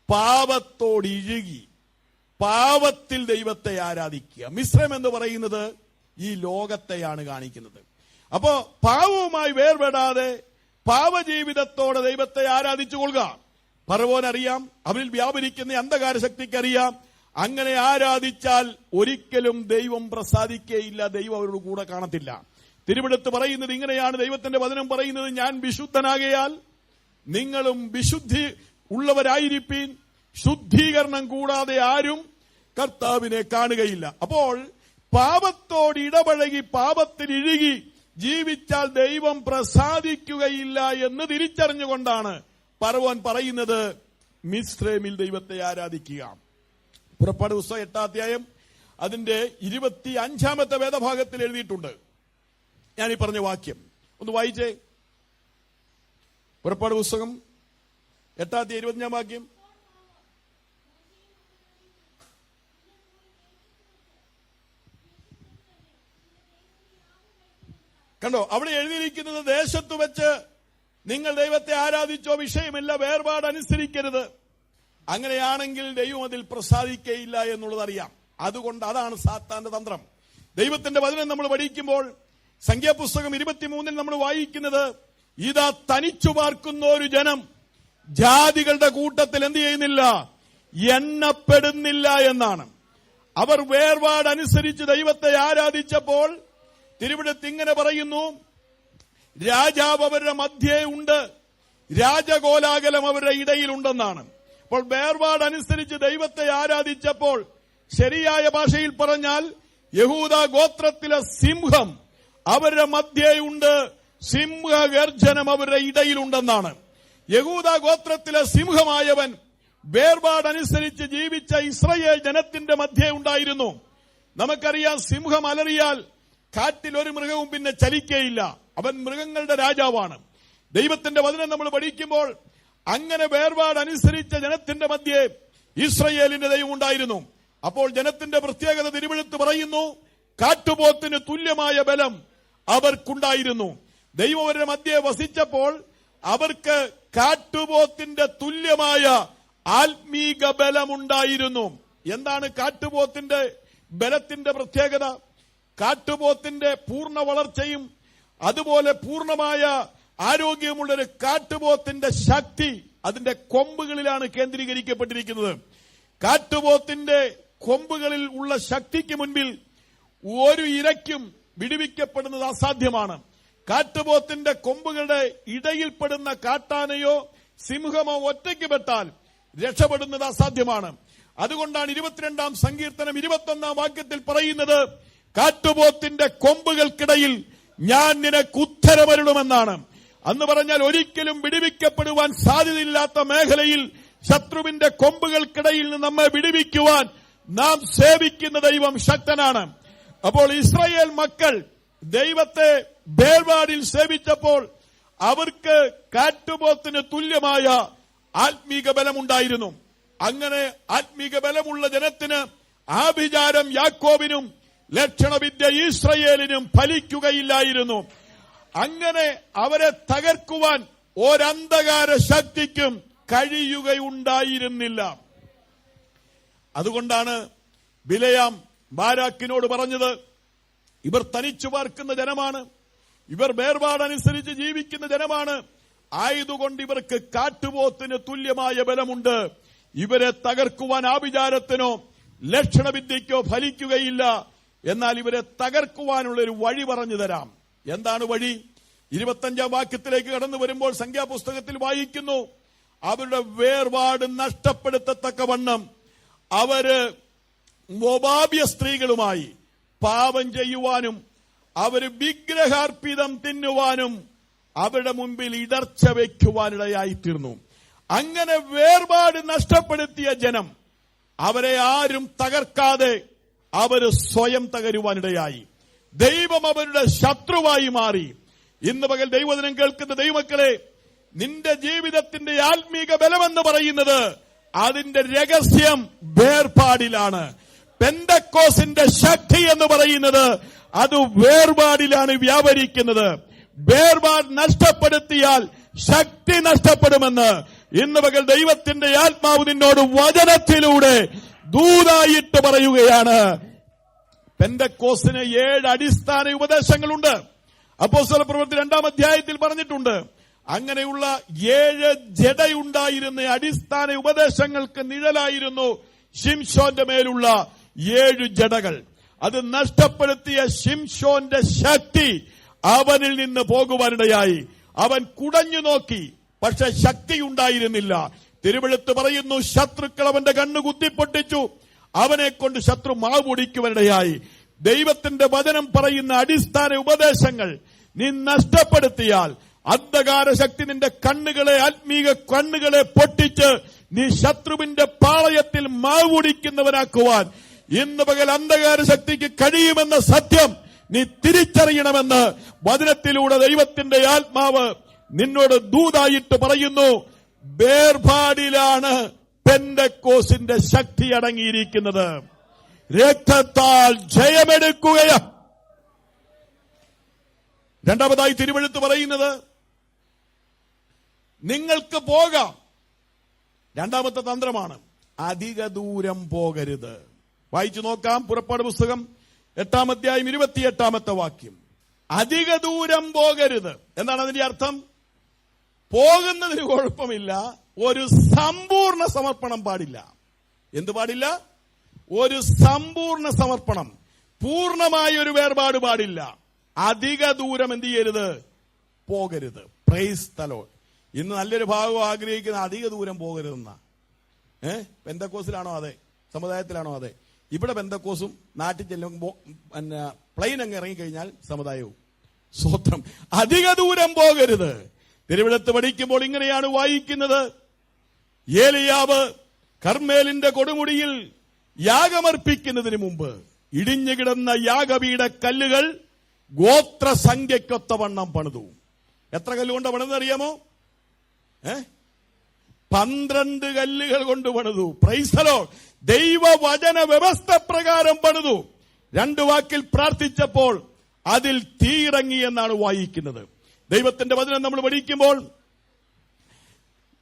പാപത്തോടിഴുകി പാപത്തിൽ ദൈവത്തെ ആരാധിക്കുക. മിസ്രൈം എന്ന് പറയുന്നത് ഈ ലോകത്തെയാണ് കാണിക്കുന്നത്. അപ്പോ പാവവുമായി വേർപെടാതെ പാവജീവിതത്തോടെ ദൈവത്തെ ആരാധിച്ചുകൊള്ളുക. ഫറവോനറിയാം, അവരിൽ വ്യാപരിക്കുന്ന അന്ധകാര ശക്തിക്കറിയാം, അങ്ങനെ ആരാധിച്ചാൽ ഒരിക്കലും ദൈവം പ്രസാദിക്കുകയില്ല, ദൈവം അവരോട് കൂടെ കാണത്തില്ല. തിരുവെടുത്ത് പറയുന്നത് ഇങ്ങനെയാണ്, ദൈവത്തിന്റെ വചനം പറയുന്നത്, ഞാൻ വിശുദ്ധനാകയാൽ നിങ്ങളും വിശുദ്ധി ഉള്ളവരായിരിപ്പീൻ, ശുദ്ധീകരണം കൂടാതെ ആരും കർത്താവിനെ കാണുകയില്ല. അപ്പോൾ പാപത്തോട് ഇടപഴകി പാപത്തിൽ ഇഴുകി ജീവിച്ചാൽ ദൈവം പ്രസാദിക്കുകയില്ല എന്ന് തിരിച്ചറിഞ്ഞുകൊണ്ടാണ് ഫറവോൻ പറയുന്നത്, മിസ്രൈമിൽ ദൈവത്തെ ആരാധിക്കുക. പുറപ്പാട് പുസ്തകം 8-ാം അധ്യായം അതിന്റെ 25-ാമത്തെ വേദഭാഗത്തിൽ എഴുതിയിട്ടുണ്ട്. ഞാൻ ഈ പറഞ്ഞ വാക്യം ഒന്ന് വായിച്ചേ. പുറപ്പാട് പുസ്തകം 8-ാം അധ്യായം 25-ാം വാക്യം. കണ്ടോ, അവിടെ എഴുതിയിരിക്കുന്നത്, ദേശത്ത് വെച്ച് നിങ്ങൾ ദൈവത്തെ ആരാധിച്ചോ വിഷയമില്ല, വേർപാടനുസരിക്കരുത്. അങ്ങനെയാണെങ്കിൽ ദൈവം അതിൽ പ്രസാദിക്കയില്ല എന്നുള്ളത് അറിയാം. അതുകൊണ്ട് അതാണ് സാത്താന്റെ തന്ത്രം. ദൈവത്തിന്റെ വചനം നമ്മൾ പഠിക്കുമ്പോൾ സംഖ്യാപുസ്തകം 23-ൽ നമ്മൾ വായിക്കുന്നത്, ഇതാ തനിച്ചു പാർക്കുന്ന ഒരു ജനം ജാതികളുടെ കൂട്ടത്തിൽ എന്ത് ചെയ്യുന്നില്ല? എണ്ണപ്പെടുന്നില്ല എന്നാണ്. അവർ വേർപാടനുസരിച്ച് ദൈവത്തെ ആരാധിച്ചപ്പോൾ തിരുവിടത്ത് ഇങ്ങനെ പറയുന്നു, രാജാവ് അവരുടെ മധ്യേ ഉണ്ട്, രാജകോലാഹലം അവരുടെ ഇടയിലുണ്ടെന്നാണ്. അപ്പോൾ വേർപാടനുസരിച്ച് ദൈവത്തെ ആരാധിച്ചപ്പോൾ, ശരിയായ ഭാഷയിൽ പറഞ്ഞാൽ യഹൂദ ഗോത്രത്തിലെ സിംഹം അവരുടെ മധ്യേ ഉണ്ട്, സിംഹഗർജനം അവരുടെ ഇടയിലുണ്ടെന്നാണ്. യഹൂദ ഗോത്രത്തിലെ സിംഹമായവൻ വേർപാടനുസരിച്ച് ജീവിച്ച ഇസ്രായേൽ ജനത്തിന്റെ മധ്യേ ഉണ്ടായിരുന്നു. നമുക്കറിയാം, സിംഹം അലറിയാൽ കാട്ടിൽ ഒരു മൃഗവും പിന്നെ ചലിക്കയില്ല. അവൻ മൃഗങ്ങളുടെ രാജാവാണ്. ദൈവത്തിന്റെ വചനം നമ്മൾ പഠിക്കുമ്പോൾ അങ്ങനെ വേർപാടനുസരിച്ച ജനത്തിന്റെ മധ്യേ ഇസ്രായേലിന്റെ ദൈവം ഉണ്ടായിരുന്നു. അപ്പോൾ ജനത്തിന്റെ പ്രത്യേകത തിരുവെഴുത്ത് പറയുന്നു, കാട്ടുപോത്തിന് തുല്യമായ ബലം അവർക്കുണ്ടായിരുന്നു. ദൈവം അവരുടെ മധ്യേ വസിച്ചപ്പോൾ അവർക്ക് കാട്ടുപോത്തിന്റെ തുല്യമായ ആത്മീക ബലമുണ്ടായിരുന്നു. എന്താണ് കാട്ടുപോത്തിന്റെ ബലത്തിന്റെ പ്രത്യേകത? കാട്ടുപോത്തിന്റെ പൂർണ്ണ വളർച്ചയും അതുപോലെ പൂർണ്ണമായ ആരോഗ്യമുള്ളൊരു കാട്ടുപോത്തിന്റെ ശക്തി അതിന്റെ കൊമ്പുകളിലാണ് കേന്ദ്രീകരിക്കപ്പെട്ടിരിക്കുന്നത്. കാട്ടുപോത്തിന്റെ കൊമ്പുകളിൽ ഉള്ള ശക്തിക്ക് മുൻപിൽ ഒരു ഇരയ്ക്കും വിടുവിക്കപ്പെടുന്നത് അസാധ്യമാണ്. കാട്ടുപോത്തിന്റെ കൊമ്പുകളുടെ ഇടയിൽപ്പെടുന്ന കാട്ടാനയോ സിംഹമോ ഒറ്റയ്ക്ക് പെട്ടാൽ രക്ഷപ്പെടുന്നത് അസാധ്യമാണ്. അതുകൊണ്ടാണ് 22-ാം സങ്കീർത്തനം 21-ാം വാക്യത്തിൽ പറയുന്നത്, കാട്ടുപോത്തിന്റെ കൊമ്പുകൾക്കിടയിൽ ഞാൻ നിനക്ക് ഉത്തരമരുളുമെന്നാണ്. അന്ന് പറഞ്ഞാൽ ഒരിക്കലും വിടുവിക്കപ്പെടുവാൻ സാധ്യതയില്ലാത്ത മേഖലയിൽ ശത്രുവിന്റെ കൊമ്പുകൾക്കിടയിൽ നിന്ന് നമ്മെ വിടുവിക്കുവാൻ നാം സേവിക്കുന്ന ദൈവം ശക്തനാണ്. അപ്പോൾ ഇസ്രായേൽ മക്കൾ ദൈവത്തെ വേർപാടിൽ സേവിച്ചപ്പോൾ അവർക്ക് കാട്ടുപോത്തിന് തുല്യമായ ആത്മീക ബലമുണ്ടായിരുന്നു. അങ്ങനെ ആത്മീക ബലമുള്ള ജനത്തിന് ആഭിചാരം യാക്കോബിനും ലക്ഷണവിദ്യ ഇസ്രായേലിനും ഫലിക്കുകയില്ലായിരുന്നു. അങ്ങനെ അവരെ തകർക്കുവാൻ ഒരന്ധകാര ശക്തിക്കും കഴിയുകയുണ്ടായിരുന്നില്ല. അതുകൊണ്ടാണ് ബിലയാം ബാരാക്കിനോട് പറഞ്ഞത്, ഇവർ തനിച്ചു പാർക്കുന്ന ജനമാണ്, ഇവർ വേർപാടനുസരിച്ച് ജീവിക്കുന്ന ജനമാണ്, ആയതുകൊണ്ട് ഇവർക്ക് കാട്ടുപോത്തിന് തുല്യമായ ബലമുണ്ട്. ഇവരെ തകർക്കുവാൻ ആഭിചാരത്തിനോ ലക്ഷണവിദ്യയ്ക്കോ ഫലിക്കുകയില്ല. എന്നാൽ ഇവരെ തകർക്കുവാനുള്ള ഒരു വഴി പറഞ്ഞു തരാം. എന്താണ് വഴി? 25-ാം വാക്യത്തിലേക്ക് കടന്നു വരുമ്പോൾ സംഖ്യാപുസ്തകത്തിൽ വായിക്കുന്നു, അവരുടെ വേർപാട് നഷ്ടപ്പെടുത്തത്തക്കവണ്ണം അവര് മോവാബ്യ സ്ത്രീകളുമായി പാപം ചെയ്യുവാനും അവര് വിഗ്രഹാർപ്പിതം തിന്നുവാനും അവരുടെ മുമ്പിൽ ഇടർച്ച വയ്ക്കുവാനിടയായിത്തീർന്നു. അങ്ങനെ വേർപാട് നഷ്ടപ്പെടുത്തിയ ജനം, അവരെ ആരും തകർക്കാതെ അവര് സ്വയം തകരുവാനിടയായി. ദൈവം അവരുടെ ശത്രുവായി മാറി. ഇന്ന് പകൽ ദൈവവചനം കേൾക്കുന്ന ദൈവമക്കളെ, നിന്റെ ജീവിതത്തിന്റെ ആത്മീക ബലമെന്ന് പറയുന്നത് അതിന്റെ രഹസ്യം വേർപാടിലാണ്. പെന്തക്കോസിന്റെ ശക്തി എന്ന് പറയുന്നത് അത് വേർപാടിലാണ് വ്യാപരിക്കുന്നത്. വേർപാട് നഷ്ടപ്പെടുത്തിയാൽ ശക്തി നഷ്ടപ്പെടുമെന്ന് ഇന്ന് പകൽ ദൈവത്തിന്റെ ആത്മാവ് നിന്നോട് വചനത്തിലൂടെ ദൂതായിട്ട് പറയുകയാണ്. പെന്തക്കോസിന് 7 അടിസ്ഥാന ഉപദേശങ്ങളുണ്ട്. അപ്പോസ്തലപ്രവൃത്തി 2-ാം അധ്യായത്തിൽ പറഞ്ഞിട്ടുണ്ട്. അങ്ങനെയുള്ള 7 ജഡയുണ്ടായിരുന്ന അടിസ്ഥാന ഉപദേശങ്ങൾക്ക് നിഴലായിരുന്നു ശിംശോന്റെ മേലുള്ള 7 ജഡകൾ. അത് നഷ്ടപ്പെടുത്തിയ ശിംശോന്റെ ശക്തി അവനിൽ നിന്ന് പോകുവാനിടയായി. അവൻ കുടഞ്ഞു നോക്കി, പക്ഷെ ശക്തി ഉണ്ടായിരുന്നില്ല. തിരുവെഴുത്ത് പറയുന്നു, ശത്രുക്കൾ അവന്റെ കണ്ണ് കുത്തിപ്പൊട്ടിച്ചു, അവനെ കൊണ്ട് ശത്രു മാവ് പൊടിക്കുവാനിടയായി. ദൈവത്തിന്റെ വചനം പറയുന്ന അടിസ്ഥാന ഉപദേശങ്ങൾ നീ നഷ്ടപ്പെടുത്തിയാൽ അന്ധകാര ശക്തി നിന്റെ കണ്ണുകളെ, ആത്മീക കണ്ണുകളെ പൊട്ടിച്ച് നീ ശത്രുവിന്റെ പാളയത്തിൽ മാവ് പൊടിക്കുന്നവനാക്കുവാൻ ഇന്ന് പകൽ അന്ധകാര ശക്തിക്ക് കഴിയുമെന്ന സത്യം നീ തിരിച്ചറിയണമെന്ന് വചനത്തിലൂടെ ദൈവത്തിന്റെ ആത്മാവ് നിന്നോട് ദൂതായിട്ട് പറയുന്നു. വേർപാടിലാണ് പെന്തക്കോസിന്റെ ശക്തി അടങ്ങിയിരിക്കുന്നത്. രക്തത്താൽ ജയമെടുക്കുകയാ. രണ്ടാമതായി തിരുവെഴുത്ത് പറയുന്നത്, നിങ്ങൾക്ക് പോകാം. രണ്ടാമത്തെ തന്ത്രമാണ്, അധിക ദൂരം പോകരുത്. വായിച്ചു നോക്കാം, പുറപ്പാട് പുസ്തകം 8-ാം അധ്യായം 28-ാമത്തെ വാക്യം. അധിക ദൂരം പോകരുത്. എന്താണ് അതിന്റെ അർത്ഥം? പോകുന്നതിന് കുഴപ്പമില്ല, ഒരു സമ്പൂർണ്ണ സമർപ്പണം പാടില്ല. എന്ത് പാടില്ല? ഒരു സമ്പൂർണ്ണ സമർപ്പണം, പൂർണ്ണമായ ഒരു വേർപാട് പാടില്ല. അധിക ദൂരം എന്ത് ചെയ്യരുത്? പോകരുത്. Price the Lord. ഇന്ന് നല്ലൊരു ഭാഗം ആഗ്രഹിക്കുന്ന അധിക ദൂരം പോകരുതെന്ന. പെന്തക്കോസിലാണോ? അതെ. സമുദായത്തിലാണോ? അതെ. ഇവിടെ പെന്തക്കോസും നാട്ടിൽ ചെല്ലുമ്പോൾ പ്ലെയിൻ അങ്ങ് ഇറങ്ങിക്കഴിഞ്ഞാൽ സമുദായവും. സ്വത്രം. അധിക ദൂരം പോകരുത്. തിരുവെഴുത്ത് പഠിക്കുമ്പോൾ ഇങ്ങനെയാണ് വായിക്കുന്നത്, ഏലിയാവ് കർമ്മേലിന്റെ കൊടുമുടിയിൽ യാഗമർപ്പിക്കുന്നതിന് മുമ്പ് ഇടിഞ്ഞു കിടന്ന യാഗപീഠ കല്ലുകൾ ഗോത്രസംഖ്യക്കൊത്തവണ്ണം പണിതു. എത്ര കല്ലുകൊണ്ട് പണിതെന്നറിയാമോ? 12 കല്ലുകൾ കൊണ്ട് പണിതു. Price the Lord. ദൈവവചന വ്യവസ്ഥ പ്രകാരം പണിതു. 2 വാക്കിൽ പ്രാർത്ഥിച്ചപ്പോൾ അതിൽ തീയിറങ്ങി എന്നാണ് വായിക്കുന്നത്. ദൈവത്തിന്റെ വചനം നമ്മൾ പഠിക്കുമ്പോൾ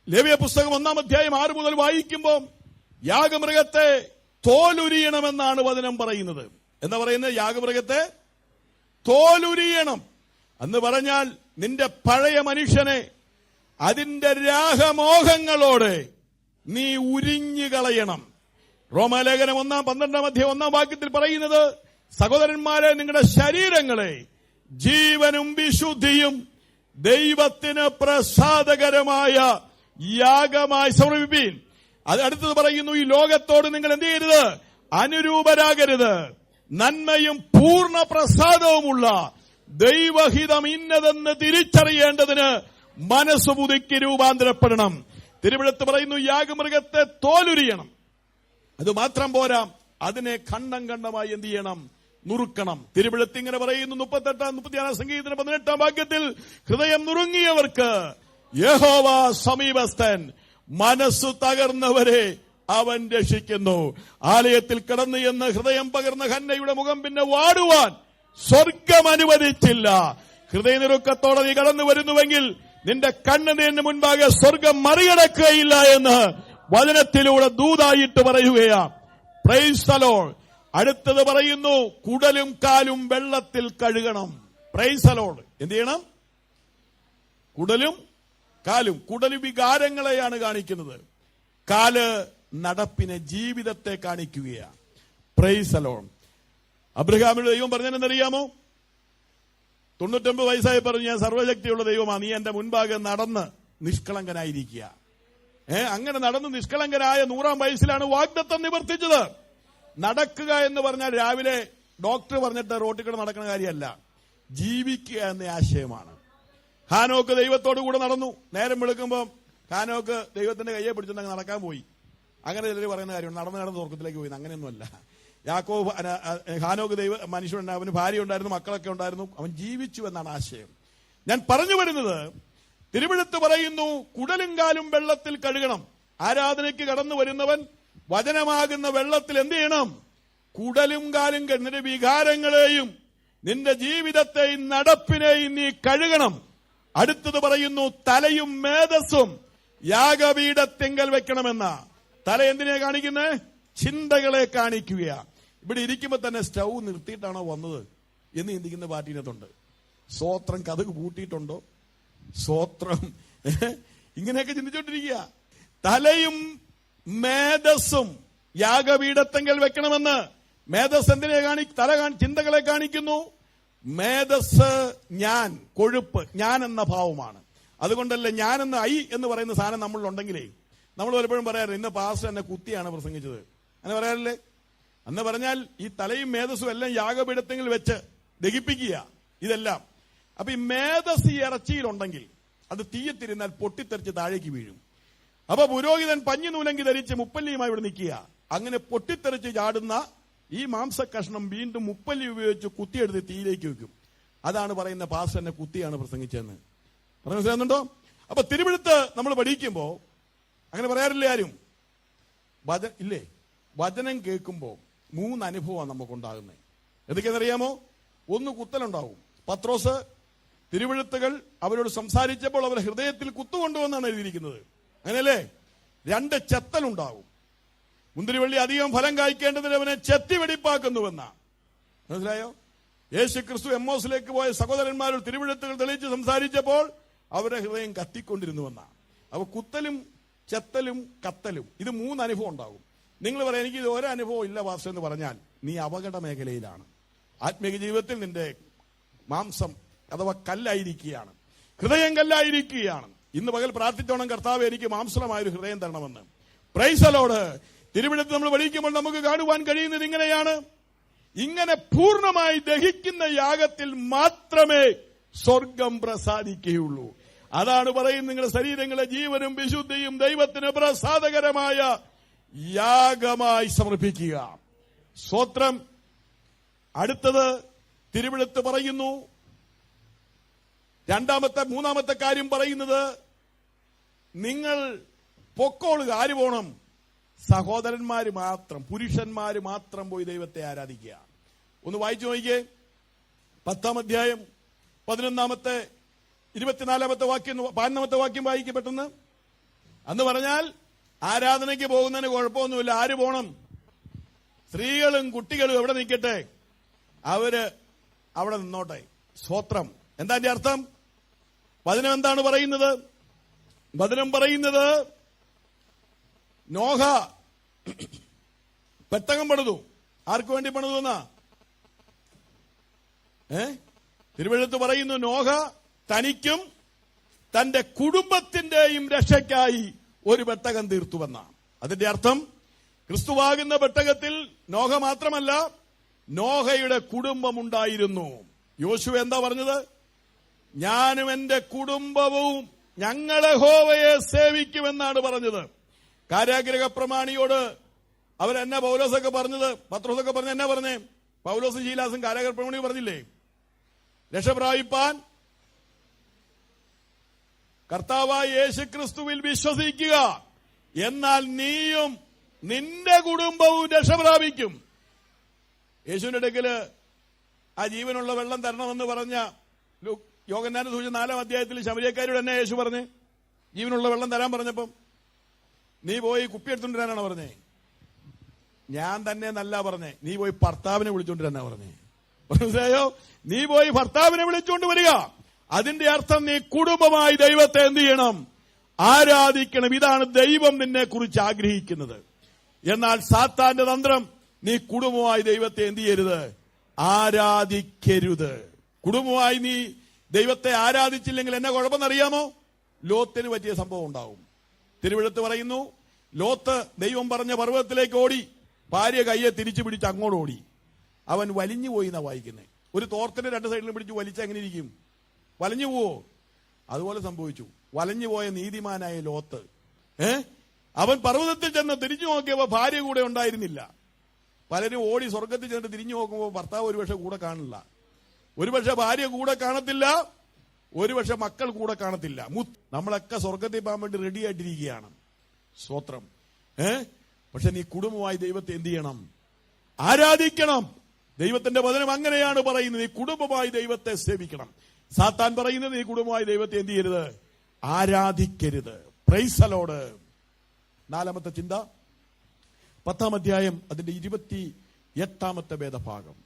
ലേവ്യ പുസ്തകം 1-ാം അധ്യായം 6 മുതൽ വായിക്കുമ്പോൾ യാഗമൃഗത്തെ തോലുരിയണമെന്നാണ് വചനം പറയുന്നത്. എന്താ പറയുന്നത്? യാഗമൃഗത്തെ തോലുരിയണം എന്ന് പറഞ്ഞാൽ നിന്റെ പഴയ മനുഷ്യനെ അതിന്റെ രാഗമോഹങ്ങളോടെ നീ ഉരിഞ്ഞു കളയണം. റോമാലേഖനം 12-ാം അധ്യായം 1-ാം വാക്യത്തിൽ പറയുന്നത്, സഹോദരന്മാരെ, നിങ്ങളുടെ ശരീരങ്ങളെ ജീവനും വിശുദ്ധിയും ദൈവത്തിന് പ്രസാദകരമായ യാഗമായി സമർപ്പിപ്പീൻ. അത് അടുത്തത് പറയുന്നു, ഈ ലോകത്തോട് നിങ്ങൾ എന്ത് ചെയ്യരുത്? അനുരൂപരാകരുത്. നന്മയും പൂർണ്ണ പ്രസാദവുമുള്ള ദൈവഹിതം ഇന്നതെന്ന് തിരിച്ചറിയേണ്ടതിന് മനസ്സ് പുതുക്കി രൂപാന്തരപ്പെടണം. തിരുവെഴുത്ത് പറയുന്നു, യാഗമൃഗത്തെ തോലുരിയണം. അത് മാത്രം പോരാ, അതിനെ ഖണ്ഡം ഖണ്ഡമായി എന്ത് ചെയ്യണം? നുറുക്കണം. തിരുവെഴുത്ത് ഇങ്ങനെ പറയുന്നു, 36-ാം സംഗീതത്തിന്റെ 18-ാം വാക്യത്തിൽ, ഹൃദയം നുറുങ്ങിയവർക്ക് യഹോവ സമീപസ്ഥൻ, മനസ്സു തകർന്നവരെ അവൻ രക്ഷിക്കുന്നു. ആലയത്തിൽ കടന്നു എന്ന് ഹൃദയം പകർന്ന ഹന്നയുടെ മുഖം പിന്നെ വാടുവാൻ സ്വർഗം അനുവദിച്ചില്ല. ഹൃദയനിറുക്കത്തോടെ നീ കടന്നു വരുന്നുവെങ്കിൽ നിന്റെ കണ്ണുനീരിന് മുൻപാകെ സ്വർഗം മറികടക്കുകയില്ല എന്ന് വചനത്തിലൂടെ ദൂതായിട്ട് പറയുകയാ. Price the Lord. അടുത്തത് പറയുന്നു, കുടലും കാലും വെള്ളത്തിൽ കഴുകണം. Price the Lord. എന്ത് ചെയ്യണം? കുടലും കാലും. കുടല് വികാരങ്ങളെയാണ് കാണിക്കുന്നത്. കാല് നടപ്പിനെ, ജീവിതത്തെ കാണിക്കുകയാണ്. Price the Lord. അബ്രഹാമിന്റെ ദൈവം പറഞ്ഞതെന്നറിയാമോ? 99 വയസ്സായി പറഞ്ഞു, ഞാൻ സർവ്വശക്തിയുള്ള ദൈവമാണ്, നീ എന്റെ മുൻപാകെ നടന്ന് നിഷ്കളങ്കനായിരിക്കുക. അങ്ങനെ നടന്ന് നിഷ്കളങ്കനായ 100-ാം വയസ്സിലാണ് വാഗ്ദത്തം നിവർത്തിച്ചത്. നടക്കുക എന്ന് പറഞ്ഞാൽ രാവിലെ ഡോക്ടർ പറഞ്ഞിട്ട് റോട്ടിൽ കൂടെ നടക്കുന്ന കാര്യമല്ല, ജീവിക്കുക എന്ന ആശയമാണ്. ഹാനോക്ക് ദൈവത്തോടു കൂടെ നടന്നു. നേരം വെളുക്കുമ്പോൾ ഹാനോക്ക് ദൈവത്തിന്റെ കയ്യെ പിടിച്ചിട്ട് നടക്കാൻ പോയി. അങ്ങനെ ചിലർ പറയുന്ന കാര്യമാണ്, നടന്ന് സ്വർഗ്ഗത്തിലേക്ക് പോയി. അങ്ങനെയൊന്നുമല്ല. യാക്കോബ് ഹാനോക്ക് മനുഷ്യനുണ്ട്, അവന് ഭാര്യ ഉണ്ടായിരുന്നു, മക്കളൊക്കെ ഉണ്ടായിരുന്നു, അവൻ ജീവിച്ചു എന്നാണ് ആശയം. ഞാൻ പറഞ്ഞു വരുന്നത്, തിരുവെഴുത്ത് പറയുന്നു, കുടലും കാലും വെള്ളത്തിൽ കഴുകണം. ആരാധനയ്ക്ക് കടന്നു വരുന്നവൻ വചനമാകുന്ന വെള്ളത്തിൽ എന്ത് ചെയ്യണം? കുടലും കാലും നിന്റെ വികാരങ്ങളെയും നിന്റെ ജീവിതത്തെയും നടപ്പിനെയും നീ കഴുകണം. അടുത്തത് പറയുന്നു, തലയും മേധസ്സും യാഗപീഠത്തിങ്കൽ വെക്കണമെന്ന. തല എന്തിനെ കാണിക്കുന്നേ? ചിന്തകളെ കാണിക്കുക. ഇവിടെ ഇരിക്കുമ്പോ തന്നെ സ്റ്റൗ നിർത്തിയിട്ടാണോ വന്നത് എന്ന് ചിന്തിക്കുന്ന പാർട്ടിനകത്തുണ്ട്. സ്വോത്രം കഥക് പൂട്ടിയിട്ടുണ്ടോ? സ്വോത്രം ഇങ്ങനെയൊക്കെ ചിന്തിച്ചോണ്ടിരിക്കുക. തലയും മേധസ്സും യാഗപീഠത്തെങ്കിൽ വെക്കണമെന്ന്. മേധസ് എന്തിനെ ചിന്തകളെ കാണിക്കുന്നു. മേധസ് ഞാൻ, കൊഴുപ്പ്, ഞാൻ എന്ന ഭാവമാണ്. അതുകൊണ്ടല്ലേ ഞാൻ എന്ന എന്ന് പറയുന്ന സാധനം നമ്മളിലുണ്ടെങ്കിലേ നമ്മൾ പലപ്പോഴും പറയാറില്ല, ഇന്ന് പാസ്റ്റർ എന്നെ കുത്തിയാണ് പ്രസംഗിച്ചത്, അങ്ങനെ പറയാറില്ലേ? അന്ന് പറഞ്ഞാൽ ഈ തലയും മേധസ്സും എല്ലാം യാഗപീഠത്തെങ്കിൽ വെച്ച് ദഹിപ്പിക്കുക ഇതെല്ലാം. അപ്പൊ ഈ മേധസ് ഈ ഇറച്ചിയിലുണ്ടെങ്കിൽ അത് തീയത്തിരുന്നാൽ പൊട്ടിത്തെറിച്ച് താഴേക്ക് വീഴും. അപ്പൊ പുരോഹിതൻ പഞ്ഞി നൂലങ്കി ധരിച്ച് മുപ്പല്ലിയുമായി ഇവിടെ നിൽക്കുക. അങ്ങനെ പൊട്ടിത്തെറിച്ച് ചാടുന്ന ഈ മാംസക്കഷ്ണം വീണ്ടും മുപ്പല്ലി ഉപയോഗിച്ച് കുത്തിയെടുത്ത് തീയിലേക്ക് വെക്കും. അതാണ് പറയുന്ന പാസ്റ്റർ എന്നെ കുത്തിയാണ് പ്രസംഗിച്ചതെന്ന്. പറഞ്ഞു മനസ്സിലാകുന്നുണ്ടോ? അപ്പൊ തിരുവെഴുത്ത് നമ്മൾ പഠിക്കുമ്പോ അങ്ങനെ പറയാറില്ലേ ആരും? ഇല്ലേ? വചനം കേൾക്കുമ്പോ 3 അനുഭവമാണ് നമുക്കുണ്ടാകുന്നത്. എന്തൊക്കെയാണെന്നറിയാമോ? ഒന്ന്, കുത്തലുണ്ടാവും. പത്രോസ് തിരുവെഴുത്തുകൾ അവരോട് സംസാരിച്ചപ്പോൾ അവരുടെ ഹൃദയത്തിൽ കുത്തുകൊണ്ടുവന്നാണ് എഴുതിയിരിക്കുന്നത്. അങ്ങനെയല്ലേ? 2, ചെത്തലുണ്ടാവും. മുന്തിരിവള്ളി അധികം ഫലം കായ്ക്കേണ്ടതിന് അവനെ ചെത്തി വെടിപ്പാക്കുന്നുവെന്ന. മനസ്സിലായോ? യേശു ക്രിസ്തു എമ്മോസിലേക്ക് പോയ സഹോദരന്മാരോട് തിരുവെഴുത്തുകൾ തെളിയിച്ച് സംസാരിച്ചപ്പോൾ അവരുടെ ഹൃദയം കത്തിക്കൊണ്ടിരുന്നുവെന്ന. അപ്പൊ കുത്തലും ചെത്തലും കത്തലും ഇത് 3 അനുഭവം ഉണ്ടാകും. നിങ്ങൾ പറയാം, എനിക്ക് ഇത് ഒരനുഭവം ഇല്ല വാസ്തു എന്ന് പറഞ്ഞാൽ നീ അപകട മേഖലയിലാണ്. ആത്മീയ ജീവിതത്തിൽ നിന്റെ മാംസം അഥവാ കല്ലായിരിക്കുകയാണ്, ഹൃദയം കല്ലായിരിക്കുകയാണ്. ഇന്ന് പകൽ പ്രാർത്ഥിച്ചോണം, കർത്താവ് എനിക്ക് മാംസമായൊരു ഹൃദയം തരണമെന്ന്. Price the Lord. തിരുവെഴുത്ത് നമ്മൾ പഠിക്കുമ്പോൾ നമുക്ക് കാണുവാൻ കഴിയുന്നത് ഇങ്ങനെയാണ്. ഇങ്ങനെ പൂർണ്ണമായി ദഹിക്കുന്ന യാഗത്തിൽ മാത്രമേ സ്വർഗം പ്രസാദിക്കുകയുള്ളൂ. അതാണ് പറയുന്നത്, നിങ്ങളുടെ ശരീരങ്ങളെ ജീവനും വിശുദ്ധിയും ദൈവത്തിന് പ്രസാദകരമായ യാഗമായി സമർപ്പിക്കുക. സ്തോത്രം. അടുത്തത് തിരുവെഴുത്ത് പറയുന്നു, മൂന്നാമത്തെ കാര്യം പറയുന്നത്, നിങ്ങൾ പൊക്കോളുക. ആര് പോണം? സഹോദരന്മാര് മാത്രം, പുരുഷന്മാര് മാത്രം പോയി ദൈവത്തെ ആരാധിക്കുക. ഒന്ന് വായിച്ചു നോക്കിയേ. 10-ാം അധ്യായം 11-ാമത്തെ 24-ാമത്തെ വാക്യം, 15-ാമത്തെ വാക്യം വായിക്കപ്പെട്ടെന്ന്. അന്ന് പറഞ്ഞാൽ ആരാധനയ്ക്ക് പോകുന്നതിന് കുഴപ്പമൊന്നുമില്ല. ആര് പോണം? സ്ത്രീകളും കുട്ടികളും എവിടെ നിൽക്കട്ടെ, അവര് അവിടെ നിന്നോട്ടെ. സ്തോത്രം. എന്താ എന്റെ അർത്ഥം? വചനം എന്താണ് പറയുന്നത്? വചനം പറയുന്നത്, നോഹ പെട്ടകം പണിതു. ആർക്കു വേണ്ടി പണിതു എന്നാ? തിരുവെഴുത്ത് പറയുന്നു, നോഹ തനിക്കും തന്റെ കുടുംബത്തിന്റെയും രക്ഷയ്ക്കായി ഒരു പെട്ടകം തീർത്തുവെന്നാണ്. അതിന്റെ അർത്ഥം, ക്രിസ്തുവാകുന്ന പെട്ടകത്തിൽ നോഹ മാത്രമല്ല, നോഹയുടെ കുടുംബമുണ്ടായിരുന്നു. യോശുവ എന്താ പറഞ്ഞത്? ഞാനും എന്റെ കുടുംബവും ഞങ്ങളെ യഹോവയെ സേവിക്കുമെന്നാണ് പറഞ്ഞത്. കാരാഗ്രഹ പ്രമാണിയോട് അവരെന്നാ പൗലോസൊക്കെ പറഞ്ഞത്? പത്രോസൊക്കെ പറഞ്ഞ എന്നാ പറഞ്ഞേ? പൗലോസും ശീലാസും കാരാഗ്രഹ പ്രമാണി പറഞ്ഞില്ലേ, രക്ഷപ്രാപിപ്പാൻ കർത്താവായ യേശുക്രിസ്തുവിൽ വിശ്വസിക്കുക, എന്നാൽ നീയും നിന്റെ കുടുംബവും രക്ഷപ്രാപിക്കും. യേശുവിന്റെ അടുക്കല് ആ ജീവനുള്ള വെള്ളം തരണമെന്ന് പറഞ്ഞ യോഹന്നാന്റെ സുവിശേഷം 4-ാം അധ്യായത്തിൽ ശമരിയക്കാരോട് തന്നെ യേശു പറഞ്ഞ് ജീവനുള്ള വെള്ളം തരാൻ പറഞ്ഞപ്പം, നീ പോയി കുപ്പി എടുത്തുകൊണ്ടിരാനാണ് പറഞ്ഞേ? ഞാൻ തന്നെ നല്ല പറഞ്ഞേ, നീ പോയി ഭർത്താവിനെ വിളിച്ചോണ്ടിരാനാ പറഞ്ഞേ. മനസ്സിലായോ? നീ പോയി ഭർത്താവിനെ വിളിച്ചുകൊണ്ട് വരിക. അതിന്റെ അർത്ഥം നീ കുടുംബമായി ദൈവത്തെ എന്ത് ചെയ്യണം? ആരാധിക്കണം. ഇതാണ് ദൈവം നിന്നെ കുറിച്ച് ആഗ്രഹിക്കുന്നത്. എന്നാൽ സാത്താന്റെ തന്ത്രം, നീ കുടുംബമായി ദൈവത്തെ എന്ത് ചെയ്യരുത്? ആരാധിക്കരുത്. കുടുംബമായി നീ ദൈവത്തെ ആരാധിച്ചില്ലെങ്കിൽ എന്നെ കുഴപ്പമെന്നറിയാമോ? ലോത്തിന് പറ്റിയ സംഭവം ഉണ്ടാവും. തിരുവെഴുത്ത് പറയുന്നു, ലോത്ത് ദൈവം പറഞ്ഞ പർവ്വതത്തിലേക്ക് ഓടി, ഭാര്യ കയ്യെ തിരിച്ചു പിടിച്ച് അങ്ങോട്ട് ഓടി. അവൻ വലിഞ്ഞു പോയി എന്നാ വായിക്കുന്നത്. ഒരു തോർത്തിന്റെ രണ്ട് സൈഡിലും പിടിച്ച് വലിച്ച എങ്ങനെ ഇരിക്കും? വലഞ്ഞു പോവോ? അതുപോലെ സംഭവിച്ചു. വലഞ്ഞു പോയ നീതിമാനായ ലോത്ത്, അവൻ പർവ്വതത്തിൽ ചെന്ന് തിരിഞ്ഞു നോക്കിയപ്പോ ഭാര്യ കൂടെ ഉണ്ടായിരുന്നില്ല. പലരും ഓടി സ്വർഗത്തിൽ ചെന്നിട്ട് തിരിഞ്ഞു നോക്കുമ്പോൾ ഭർത്താവ് ഒരുപക്ഷെ കൂടെ കാണില്ല, ഒരുപക്ഷെ ഭാര്യ കൂടെ കാണത്തില്ല, ഒരുപക്ഷെ മക്കൾ കൂടെ കാണത്തില്ല. നമ്മളൊക്കെ സ്വർഗത്തിൽ പോകാൻ വേണ്ടി റെഡി ആയിട്ടിരിക്കുകയാണ്. സ്തോത്രം. പക്ഷെ നീ കുടുംബമായി ദൈവത്തെ എന്ത് ചെയ്യണം? ആരാധിക്കണം. ദൈവത്തിന്റെ വചനം അങ്ങനെയാണ് പറയുന്നത്, നീ കുടുംബമായി ദൈവത്തെ സേവിക്കണം. സാത്താൻ പറയുന്നത്, നീ കുടുംബമായി ദൈവത്തെ എന്ത് ചെയ്യരുത്? ആരാധിക്കരുത്. Praise the Lord. നാലാമത്തെ ചിന്ത, 10-ാം അധ്യായം അതിന്റെ 28-ാമത്തെ വേദഭാഗം,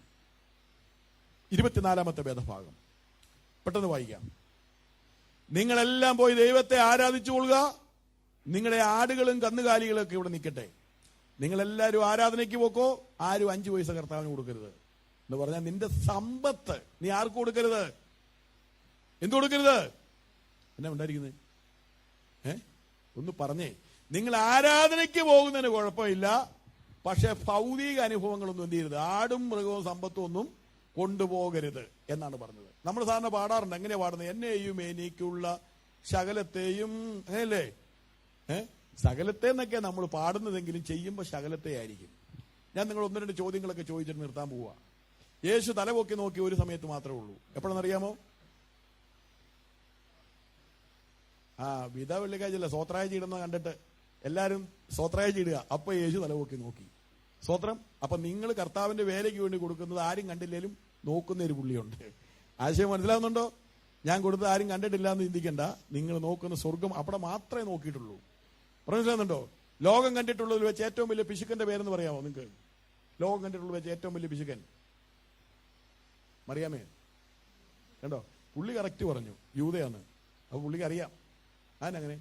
24-ാമത്തെ വേദഭാഗം പെട്ടെന്ന് വായിക്കാം. നിങ്ങളെല്ലാം പോയി ദൈവത്തെ ആരാധിച്ചു കൊള്ളുക, നിങ്ങളുടെ ആടുകളും കന്നുകാലികളും ഒക്കെ ഇവിടെ നിൽക്കട്ടെ. നിങ്ങളെല്ലാവരും ആരാധനയ്ക്ക് പോക്കോ, ആരും 5 പൈസ കർത്താവിന് കൊടുക്കരുത് എന്ന് പറഞ്ഞാൽ നിന്റെ സമ്പത്ത് നീ ആർക്ക് കൊടുക്കരുത്? എന്ത് കൊടുക്കരുത്? എന്നാ ഉണ്ടായിരിക്കുന്നത്? ഒന്ന് പറഞ്ഞേ. നിങ്ങൾ ആരാധനയ്ക്ക് പോകുന്നതിന് കുഴപ്പമില്ല, പക്ഷെ ഭൗതിക അനുഭവങ്ങളൊന്നും എന്ത് ചെയ്യരുത്? ആടും മൃഗവും സമ്പത്തും ഒന്നും കൊണ്ടുപോകരുത് എന്നാണ് പറഞ്ഞത്. നമ്മൾ സാധാരണ പാടാറുണ്ട്. എങ്ങനെയാ പാടുന്നത്? എന്നെയും എനിക്കുള്ള ശകലത്തെയും, അങ്ങനെയല്ലേ? സകലത്തെ എന്നൊക്കെ നമ്മൾ പാടുന്നതെങ്കിലും ചെയ്യുമ്പോൾ ശകലത്തെ ആയിരിക്കും. ഞാൻ നിങ്ങൾ 1-2 ചോദ്യങ്ങളൊക്കെ ചോദിച്ചിട്ട് നിർത്താൻ പോവുക. യേശു തലപൊക്കി നോക്കി ഒരു സമയത്ത് മാത്രമേ ഉള്ളൂ. എപ്പോഴെന്നറിയാമോ? വിധ വെള്ളിക്കാഴ്ചല്ല, സ്വത്രാഴ്ച ഇടുന്ന കണ്ടിട്ട് എല്ലാരും സ്വത്രാഴ്ച ഇടുക. അപ്പൊ യേശു തലപൊക്കി നോക്കി. സ്വത്രം. അപ്പൊ നിങ്ങൾ കർത്താവിന്റെ വേലയ്ക്ക് വേണ്ടി കൊടുക്കുന്നത് ആരും കണ്ടില്ലേലും നോക്കുന്ന ഒരു പുള്ളിയുണ്ട്. ആശയം മനസ്സിലാവുന്നുണ്ടോ? ഞാൻ കൊടുത്തത് ആരും കണ്ടിട്ടില്ല എന്ന് ചിന്തിക്കണ്ട. നിങ്ങൾ നോക്കുന്ന സ്വർഗം അവിടെ മാത്രമേ നോക്കിയിട്ടുള്ളൂ. മനസ്സിലാവുന്നുണ്ടോ? ലോകം കണ്ടിട്ടുള്ളതിൽ വെച്ച് ഏറ്റവും വലിയ പിശുക്കന്റെ പേരെന്ന് പറയാമോ നിങ്ങൾക്ക്? ലോകം കണ്ടിട്ടുള്ള വെച്ച് ഏറ്റവും വലിയ പിശുക്കൻ മറിയാമേ. കണ്ടോ? പുള്ളി കറക്റ്റ് പറഞ്ഞു, യൂദയാണ്. അപ്പൊ പുള്ളിക്ക് അറിയാം. അതിനങ്ങനെ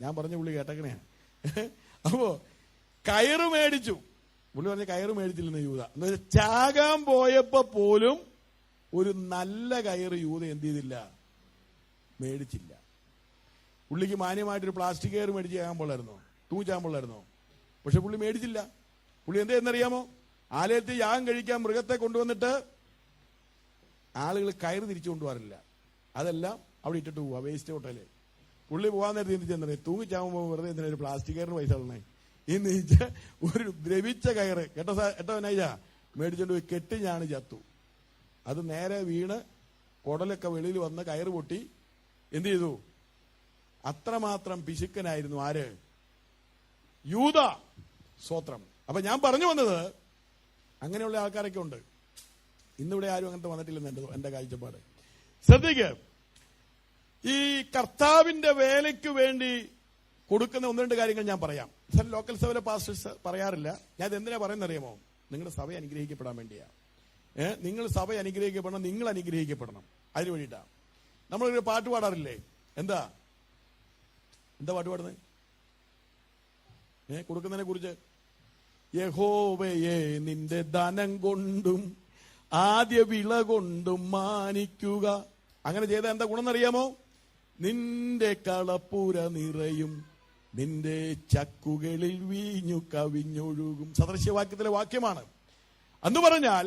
ഞാൻ പറഞ്ഞ പുള്ളി കേട്ടക്കണേ. അപ്പോ കയറ് മേടിച്ചു. പുള്ളി പറഞ്ഞ കയറ് മേടിച്ചില്ലെന്ന് യൂദ. എന്ന് വെച്ചാൽ ചാകാൻ പോയപ്പോ പോലും ഒരു നല്ല കയറ് യൂദ എന്ത് ചെയ്തില്ല? മേടിച്ചില്ല. പുള്ളിക്ക് മാന്യമായിട്ടൊരു പ്ലാസ്റ്റിക് കയറ് മേടിച്ച് ചാകാൻ പോലായിരുന്നോ? തൂച്ചാൻ പോലായിരുന്നോ? പക്ഷെ പുള്ളി മേടിച്ചില്ല. പുള്ളി എന്തായെന്നറിയാമോ? ആലയത്തിൽ യാഗം കഴിക്കാൻ മൃഗത്തെ കൊണ്ടുവന്നിട്ട് ആളുകൾ കയറ് തിരിച്ചു കൊണ്ടുപോകാറില്ല. അതെല്ലാം അവിടെ ഇട്ടിട്ട് പോവാ, വേസ്റ്റ് ഹോട്ടല്. പുള്ളി പോകാൻ നേരത്തെ എന്തിച്ചെന്നറിയ? തൂങ്ങിച്ചാകുമ്പോൾ വെറുതെ എന്തിനാ ഒരു പ്ലാസ്റ്റിക് കയറിന് പൈസ ഉള്ളേ? ഇന്ന് ഒരു ദ്രവിച്ച കയറ് കേട്ടോ നൈജ മേടിച്ചോണ്ട് പോയി കെട്ടി ഞാൻ ചത്തു. അത് നേരെ വീണ് കുടലൊക്കെ വെളിയിൽ വന്ന് കയറ് പൊട്ടി എന്ത് ചെയ്തു? അത്രമാത്രം പിശുക്കനായിരുന്നു ആര്? യൂദ. സ്വത്രം. അപ്പൊ ഞാൻ പറഞ്ഞു വന്നത്, അങ്ങനെയുള്ള ആൾക്കാരൊക്കെ ഉണ്ട്. ഇന്നിവിടെ ആരും അങ്ങനത്തെ വന്നിട്ടില്ലെന്ന് എന്റെ കാഴ്ചപ്പാട്. ശ്രദ്ധിക്കുക, ഈ കർത്താവിന്റെ വേലയ്ക്ക് വേണ്ടി കൊടുക്കുന്ന 1-2 കാര്യങ്ങൾ ഞാൻ പറയാം. ലോക്കൽ സഭയിലെ പാസ്റ്റേഴ്സ് പറയാറില്ല. ഞാൻ ഇത് എന്തിനാ പറയുന്നറിയാമോ? നിങ്ങളുടെ സഭ അനുഗ്രഹിക്കപ്പെടാൻ വേണ്ടിയാ. നിങ്ങൾ സഭ അനുഗ്രഹിക്കപ്പെടണം, നിങ്ങൾ അനുഗ്രഹിക്കപ്പെടണം. അതിന് വേണ്ടിയിട്ടാ നമ്മളൊരു പാട്ട് പാടാറില്ലേ? എന്താ പാട്ട് പാടുന്നത്? കൊടുക്കുന്നതിനെ കുറിച്ച്. യഹോവയെ നിന്റെ ധനം കൊണ്ടും ആദ്യ വിള കൊണ്ടും മാനിക്കുക. അങ്ങനെ ചെയ്താൽ എന്താ ഗുണമെന്നറിയാമോ? നിന്റെ കളപ്പുര നിറയും, നിന്റെ ചക്കുകളിൽ വീഞ്ഞു കവിഞ്ഞൊഴുകും. സദൃശ്യവാക്യത്തിലെ വാക്യമാണ്. എന്ന് പറഞ്ഞാൽ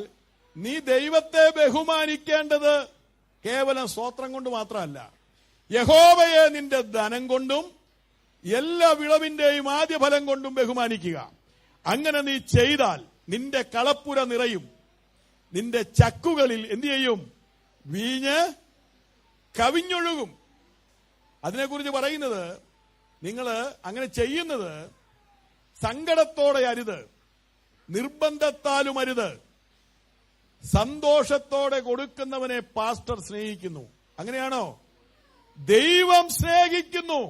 നീ ദൈവത്തെ ബഹുമാനിക്കേണ്ടത് കേവലം സ്തോത്രം കൊണ്ട് മാത്രമല്ല, യഹോവയെ നിന്റെ ധനം കൊണ്ടും എല്ലാ വിളവിന്റെയും ആദ്യ ഫലം കൊണ്ടും ബഹുമാനിക്കുക. അങ്ങനെ നീ ചെയ്താൽ നിന്റെ കളപ്പുര നിറയും, നിന്റെ ചക്കുകളിൽ എന്ത് ചെയ്യും? വീഞ്ഞ് കവിഞ്ഞൊഴുകും. അതിനെക്കുറിച്ച് പറയുന്നത്, നിങ്ങൾ അങ്ങനെ ചെയ്യുന്നത് സങ്കടത്തോടെ അരുത്, നിർബന്ധത്താലും അരുത്. സന്തോഷത്തോടെ കൊടുക്കുന്നവനെ പാസ്റ്റർ സ്നേഹിക്കുന്നു. അങ്ങനെയാണോ? ദൈവം സ്നേഹിക്കുന്നു.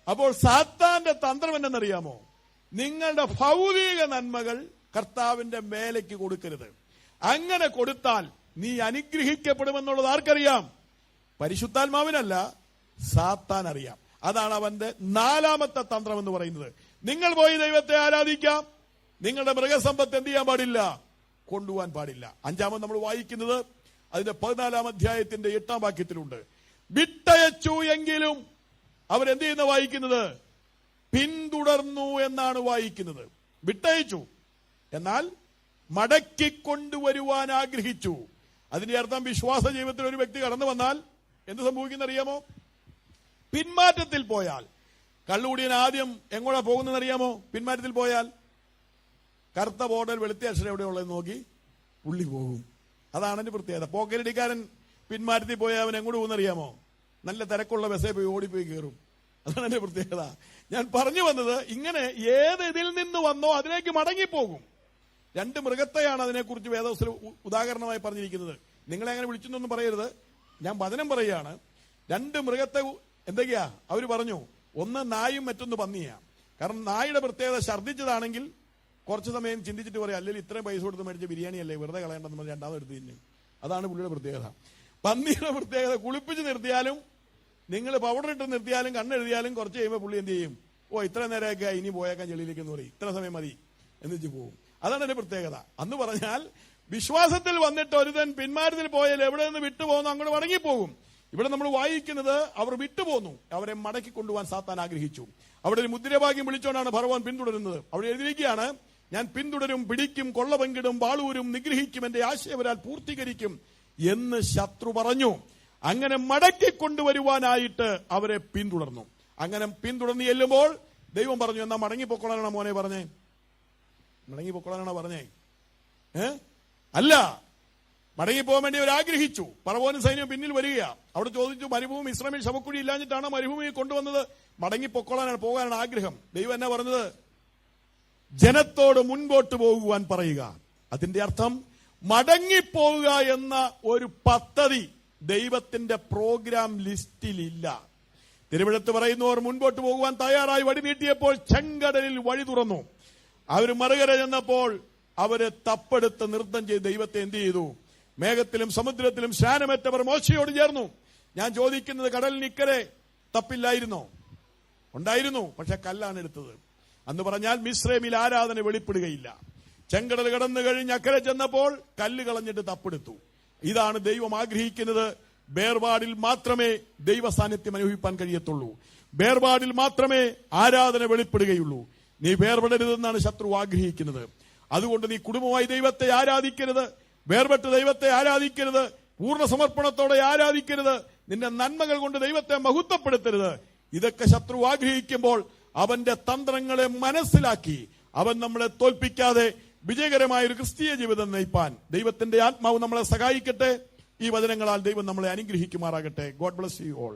അപ്പോൾ സാത്താന്റെ തന്ത്രം എന്തെന്നറിയാമോ? നിങ്ങളുടെ ഭൗതിക നന്മകൾ കർത്താവിന്റെ മേലേക്ക് കൊടുക്കരുത്. അങ്ങനെ കൊടുത്താൽ നീ അനുഗ്രഹിക്കപ്പെടുമെന്നുള്ളത് ആർക്കറിയാം? പരിശുദ്ധാത്മാവിനല്ല, സാത്താൻ അറിയാം. അതാണ് അവന്റെ 4-ാമത്തെ തന്ത്രം എന്ന് പറയുന്നത്. നിങ്ങൾ പോയി ദൈവത്തെ ആരാധിക്കാം. നിങ്ങളുടെ മൃഗസമ്പത്ത് എന്ത് ചെയ്യാൻ പാടില്ല? കൊണ്ടുപോകാൻ പാടില്ല. അഞ്ചാമത് നമ്മൾ വായിക്കുന്നത് അതിന്റെ 14-ാം അധ്യായത്തിന്റെ 8-ാം വാക്യത്തിലുണ്ട്. വിട്ടയച്ചു എങ്കിലും അവരെന്ത് ചെയ്യുന്ന വായിക്കുന്നത്? പിന്തുടർന്നു എന്നാണ് വായിക്കുന്നത്. വിട്ടയച്ചു എന്നാൽ മടക്കിക്കൊണ്ടുവരുവാൻ ആഗ്രഹിച്ചു. അതിന്റെ അർത്ഥം വിശ്വാസ ജീവിതത്തിൽ ഒരു വ്യക്തി കടന്നു വന്നാൽ എന്ത് സംഭവിക്കുന്ന അറിയാമോ? പിന്മാറ്റത്തിൽ പോയാൽ, കള്ളുകൂടിയൻ ആദ്യം എങ്ങോട്ടാ പോകുന്നതെന്ന് അറിയാമോ? പിന്മാറ്റത്തിൽ പോയാൽ കറുത്ത ബോർഡിൽ വെളുത്ത അക്ഷരം എവിടെയുള്ളത് നോക്കി പുള്ളി പോകും. അതാണ് എന്റെ പ്രത്യേകത. പോക്കരടിക്കാരൻ പിന്മാറ്റത്തിൽ പോയാൽ അവൻ എങ്ങോട്ട് പോകുന്നറിയാമോ? നല്ല തിരക്കുള്ള ബസ്സേ പോയി ഓടിപ്പോയി കയറും. അതാണ് എന്റെ പ്രത്യേകത. ഞാൻ പറഞ്ഞു വന്നത്, ഇങ്ങനെ ഏത് ഇതിൽ നിന്ന് വന്നോ അതിലേക്ക് മടങ്ങിപ്പോകും. രണ്ട് മൃഗത്തെയാണ് അതിനെക്കുറിച്ച് വേദവസ്തു ഉദാഹരണമായി പറഞ്ഞിരിക്കുന്നത്. നിങ്ങളെ അങ്ങനെ വിളിച്ചൊന്നും പറയരുത്, ഞാൻ വചനം പറയുകയാണ്. രണ്ട് മൃഗത്തെ എന്തൊക്കെയാ അവർ പറഞ്ഞു? ഒന്ന് നായും മറ്റൊന്ന് പന്നിയാ. കാരണം നായുടെ പ്രത്യേകത ഛർദ്ദിച്ചതാണെങ്കിൽ കുറച്ചു സമയം ചിന്തിച്ചിട്ട് പറയാം, അല്ലെങ്കിൽ ഇത്രയും പൈസ കൊടുത്ത് മേടിച്ച ബിരിയാണി അല്ലേ, വെറുതെ കളയേണ്ടെന്ന് പറഞ്ഞ് രണ്ടാമത് എടുത്ത് തിന്നും. അതാണ് പുള്ളിയുടെ പ്രത്യേകത. പന്നിയുടെ പ്രത്യേകത, കുളിപ്പിച്ച് നിർത്തിയാലും നിങ്ങൾ പൗഡർ ഇട്ട് നിർത്തിയാലും കണ്ണെഴുതിയാലും കുറച്ച് കഴിയുമ്പോൾ പുള്ളി എന്ത് ചെയ്യും? ഇത്ര നേരമൊക്കെ ഇനി പോയേക്കാൻ ചെളിയിലേക്ക് എന്ന് പറയും, ഇത്ര സമയം മതി എന്ന് വെച്ച് പോകും. അതാണ് എന്റെ പ്രത്യേകത. അന്ന് പറഞ്ഞാൽ വിശ്വാസത്തിൽ വന്നിട്ട് ഒരുതൻ പിന്മാറ്റത്തിൽ പോയാൽ എവിടെ നിന്ന് വിട്ടുപോകുന്നു അങ്ങോട്ട് മടങ്ങിപ്പോകും. ഇവിടെ നമ്മൾ വായിക്കുന്നത് അവർ വിട്ടുപോന്നു, അവരെ മടക്കി കൊണ്ടുപോകാൻ സാത്താൻ ആഗ്രഹിച്ചു. അവിടെ ഒരു മുദ്രാവാക്യം വിളിച്ചുകൊണ്ടാണ് ഫറവോൻ പിന്തുടരുന്നത്. അവിടെ എഴുതിയിരിക്കുകയാണ്, ഞാൻ പിന്തുടരും, പിടിക്കും, കൊള്ള പങ്കിടും, വാളൂരും, നിഗ്രഹിക്കും, എന്റെ ആശയവരാൽ പൂർത്തീകരിക്കും എന്ന് ശത്രു പറഞ്ഞു. അങ്ങനെ മടക്കി കൊണ്ടുവരുവാനായിട്ട് അവരെ പിന്തുടർന്നു. അങ്ങനെ പിന്തുടർന്ന് ചെല്ലുമ്പോൾ ദൈവം പറഞ്ഞു, എന്നാ മടങ്ങിപ്പൊക്കൊള്ളാനാണോ മോനെ പറഞ്ഞേ? മടങ്ങിപ്പൊക്കൊള്ളാനാണോ പറഞ്ഞേ? അല്ല, മടങ്ങിപ്പോകാൻ വേണ്ടി അവർ ആഗ്രഹിച്ചു. ഫറവോനും സൈന്യം പിന്നിൽ വരിക. അവിടെ ചോദിച്ചു, മരുഭൂമി ഇസ്രായേൽ ശവക്കുഴി ഇല്ലാഞ്ഞിട്ടാണ് മരുഭൂമിയിൽ കൊണ്ടുവന്നത്? മടങ്ങിപ്പൊക്കൊള്ളാനാണ്, പോകാനാണ് ആഗ്രഹം. ദൈവം എന്നാ പറഞ്ഞത്? ജനത്തോട് മുൻപോട്ട് പോകുവാൻ പറയുക. അതിന്റെ അർത്ഥം മടങ്ങിപ്പോവുക എന്ന ഒരു പദ്ധതി ദൈവത്തിന്റെ പ്രോഗ്രാം ലിസ്റ്റിലില്ല. തിരുവെഴുത്ത് പറയുന്നവർ മുൻപോട്ട് പോകുവാൻ തയ്യാറായി വടി നീട്ടിയപ്പോൾ ചെങ്കടലിൽ വഴി തുറന്നു. അവർ മറുകര ചെന്നപ്പോൾ അവര് തപ്പെടുത്ത് നൃത്തം ചെയ്ത് ദൈവത്തെ എന്ത് ചെയ്തു? മേഘത്തിലും സമുദ്രത്തിലും സ്നാനമേറ്റവർ മോശയോട് ചേർന്നു. ഞാൻ ചോദിക്കുന്നത്, കടലിനിക്കരെ തപ്പില്ലായിരുന്നോ? ഉണ്ടായിരുന്നു, പക്ഷെ കല്ലാണ് എടുത്തത്. അന്ന് പറഞ്ഞാൽ മിസ്രൈമിൽ ആരാധന വെളിപ്പെടുകയില്ല. ചെങ്കടൽ കടന്നു കഴിഞ്ഞ് അക്കരെ ചെന്നപ്പോൾ കല്ല് കളഞ്ഞിട്ട് തപ്പെടുത്തു. ഇതാണ് ദൈവം ആഗ്രഹിക്കുന്നത്. വേർപാടിൽ മാത്രമേ ദൈവ സാന്നിധ്യം അനുഭവിക്കാൻ കഴിയത്തുള്ളൂ. വേർപാടിൽ മാത്രമേ ആരാധന വെളിപ്പെടുകയുള്ളൂ. നീ വേർപെടരുതെന്നാണ് ശത്രു ആഗ്രഹിക്കുന്നത്. അതുകൊണ്ട് നീ കുടുംബമായി ദൈവത്തെ ആരാധിക്കരുത്, വേർപെട്ട് ദൈവത്തെ ആരാധിക്കരുത്, പൂർണ്ണ സമർപ്പണത്തോടെ ആരാധിക്കരുത്, നിന്റെ നന്മകൾ കൊണ്ട് ദൈവത്തെ മഹത്വപ്പെടുത്തരുത്. ഇതൊക്കെ ശത്രു ആഗ്രഹിക്കുമ്പോൾ അവന്റെ തന്ത്രങ്ങളെ മനസ്സിലാക്കി അവൻ നമ്മളെ തോൽപ്പിക്കാതെ വിജയകരമായ ഒരു ക്രിസ്തീയ ജീവിതം നയിപ്പാൻ ദൈവത്തിന്റെ ആത്മാവ് നമ്മളെ സഹായിക്കട്ടെ. ഈ വചനങ്ങളാൽ ദൈവം നമ്മളെ അനുഗ്രഹിക്കുമാറാകട്ടെ. God bless you all.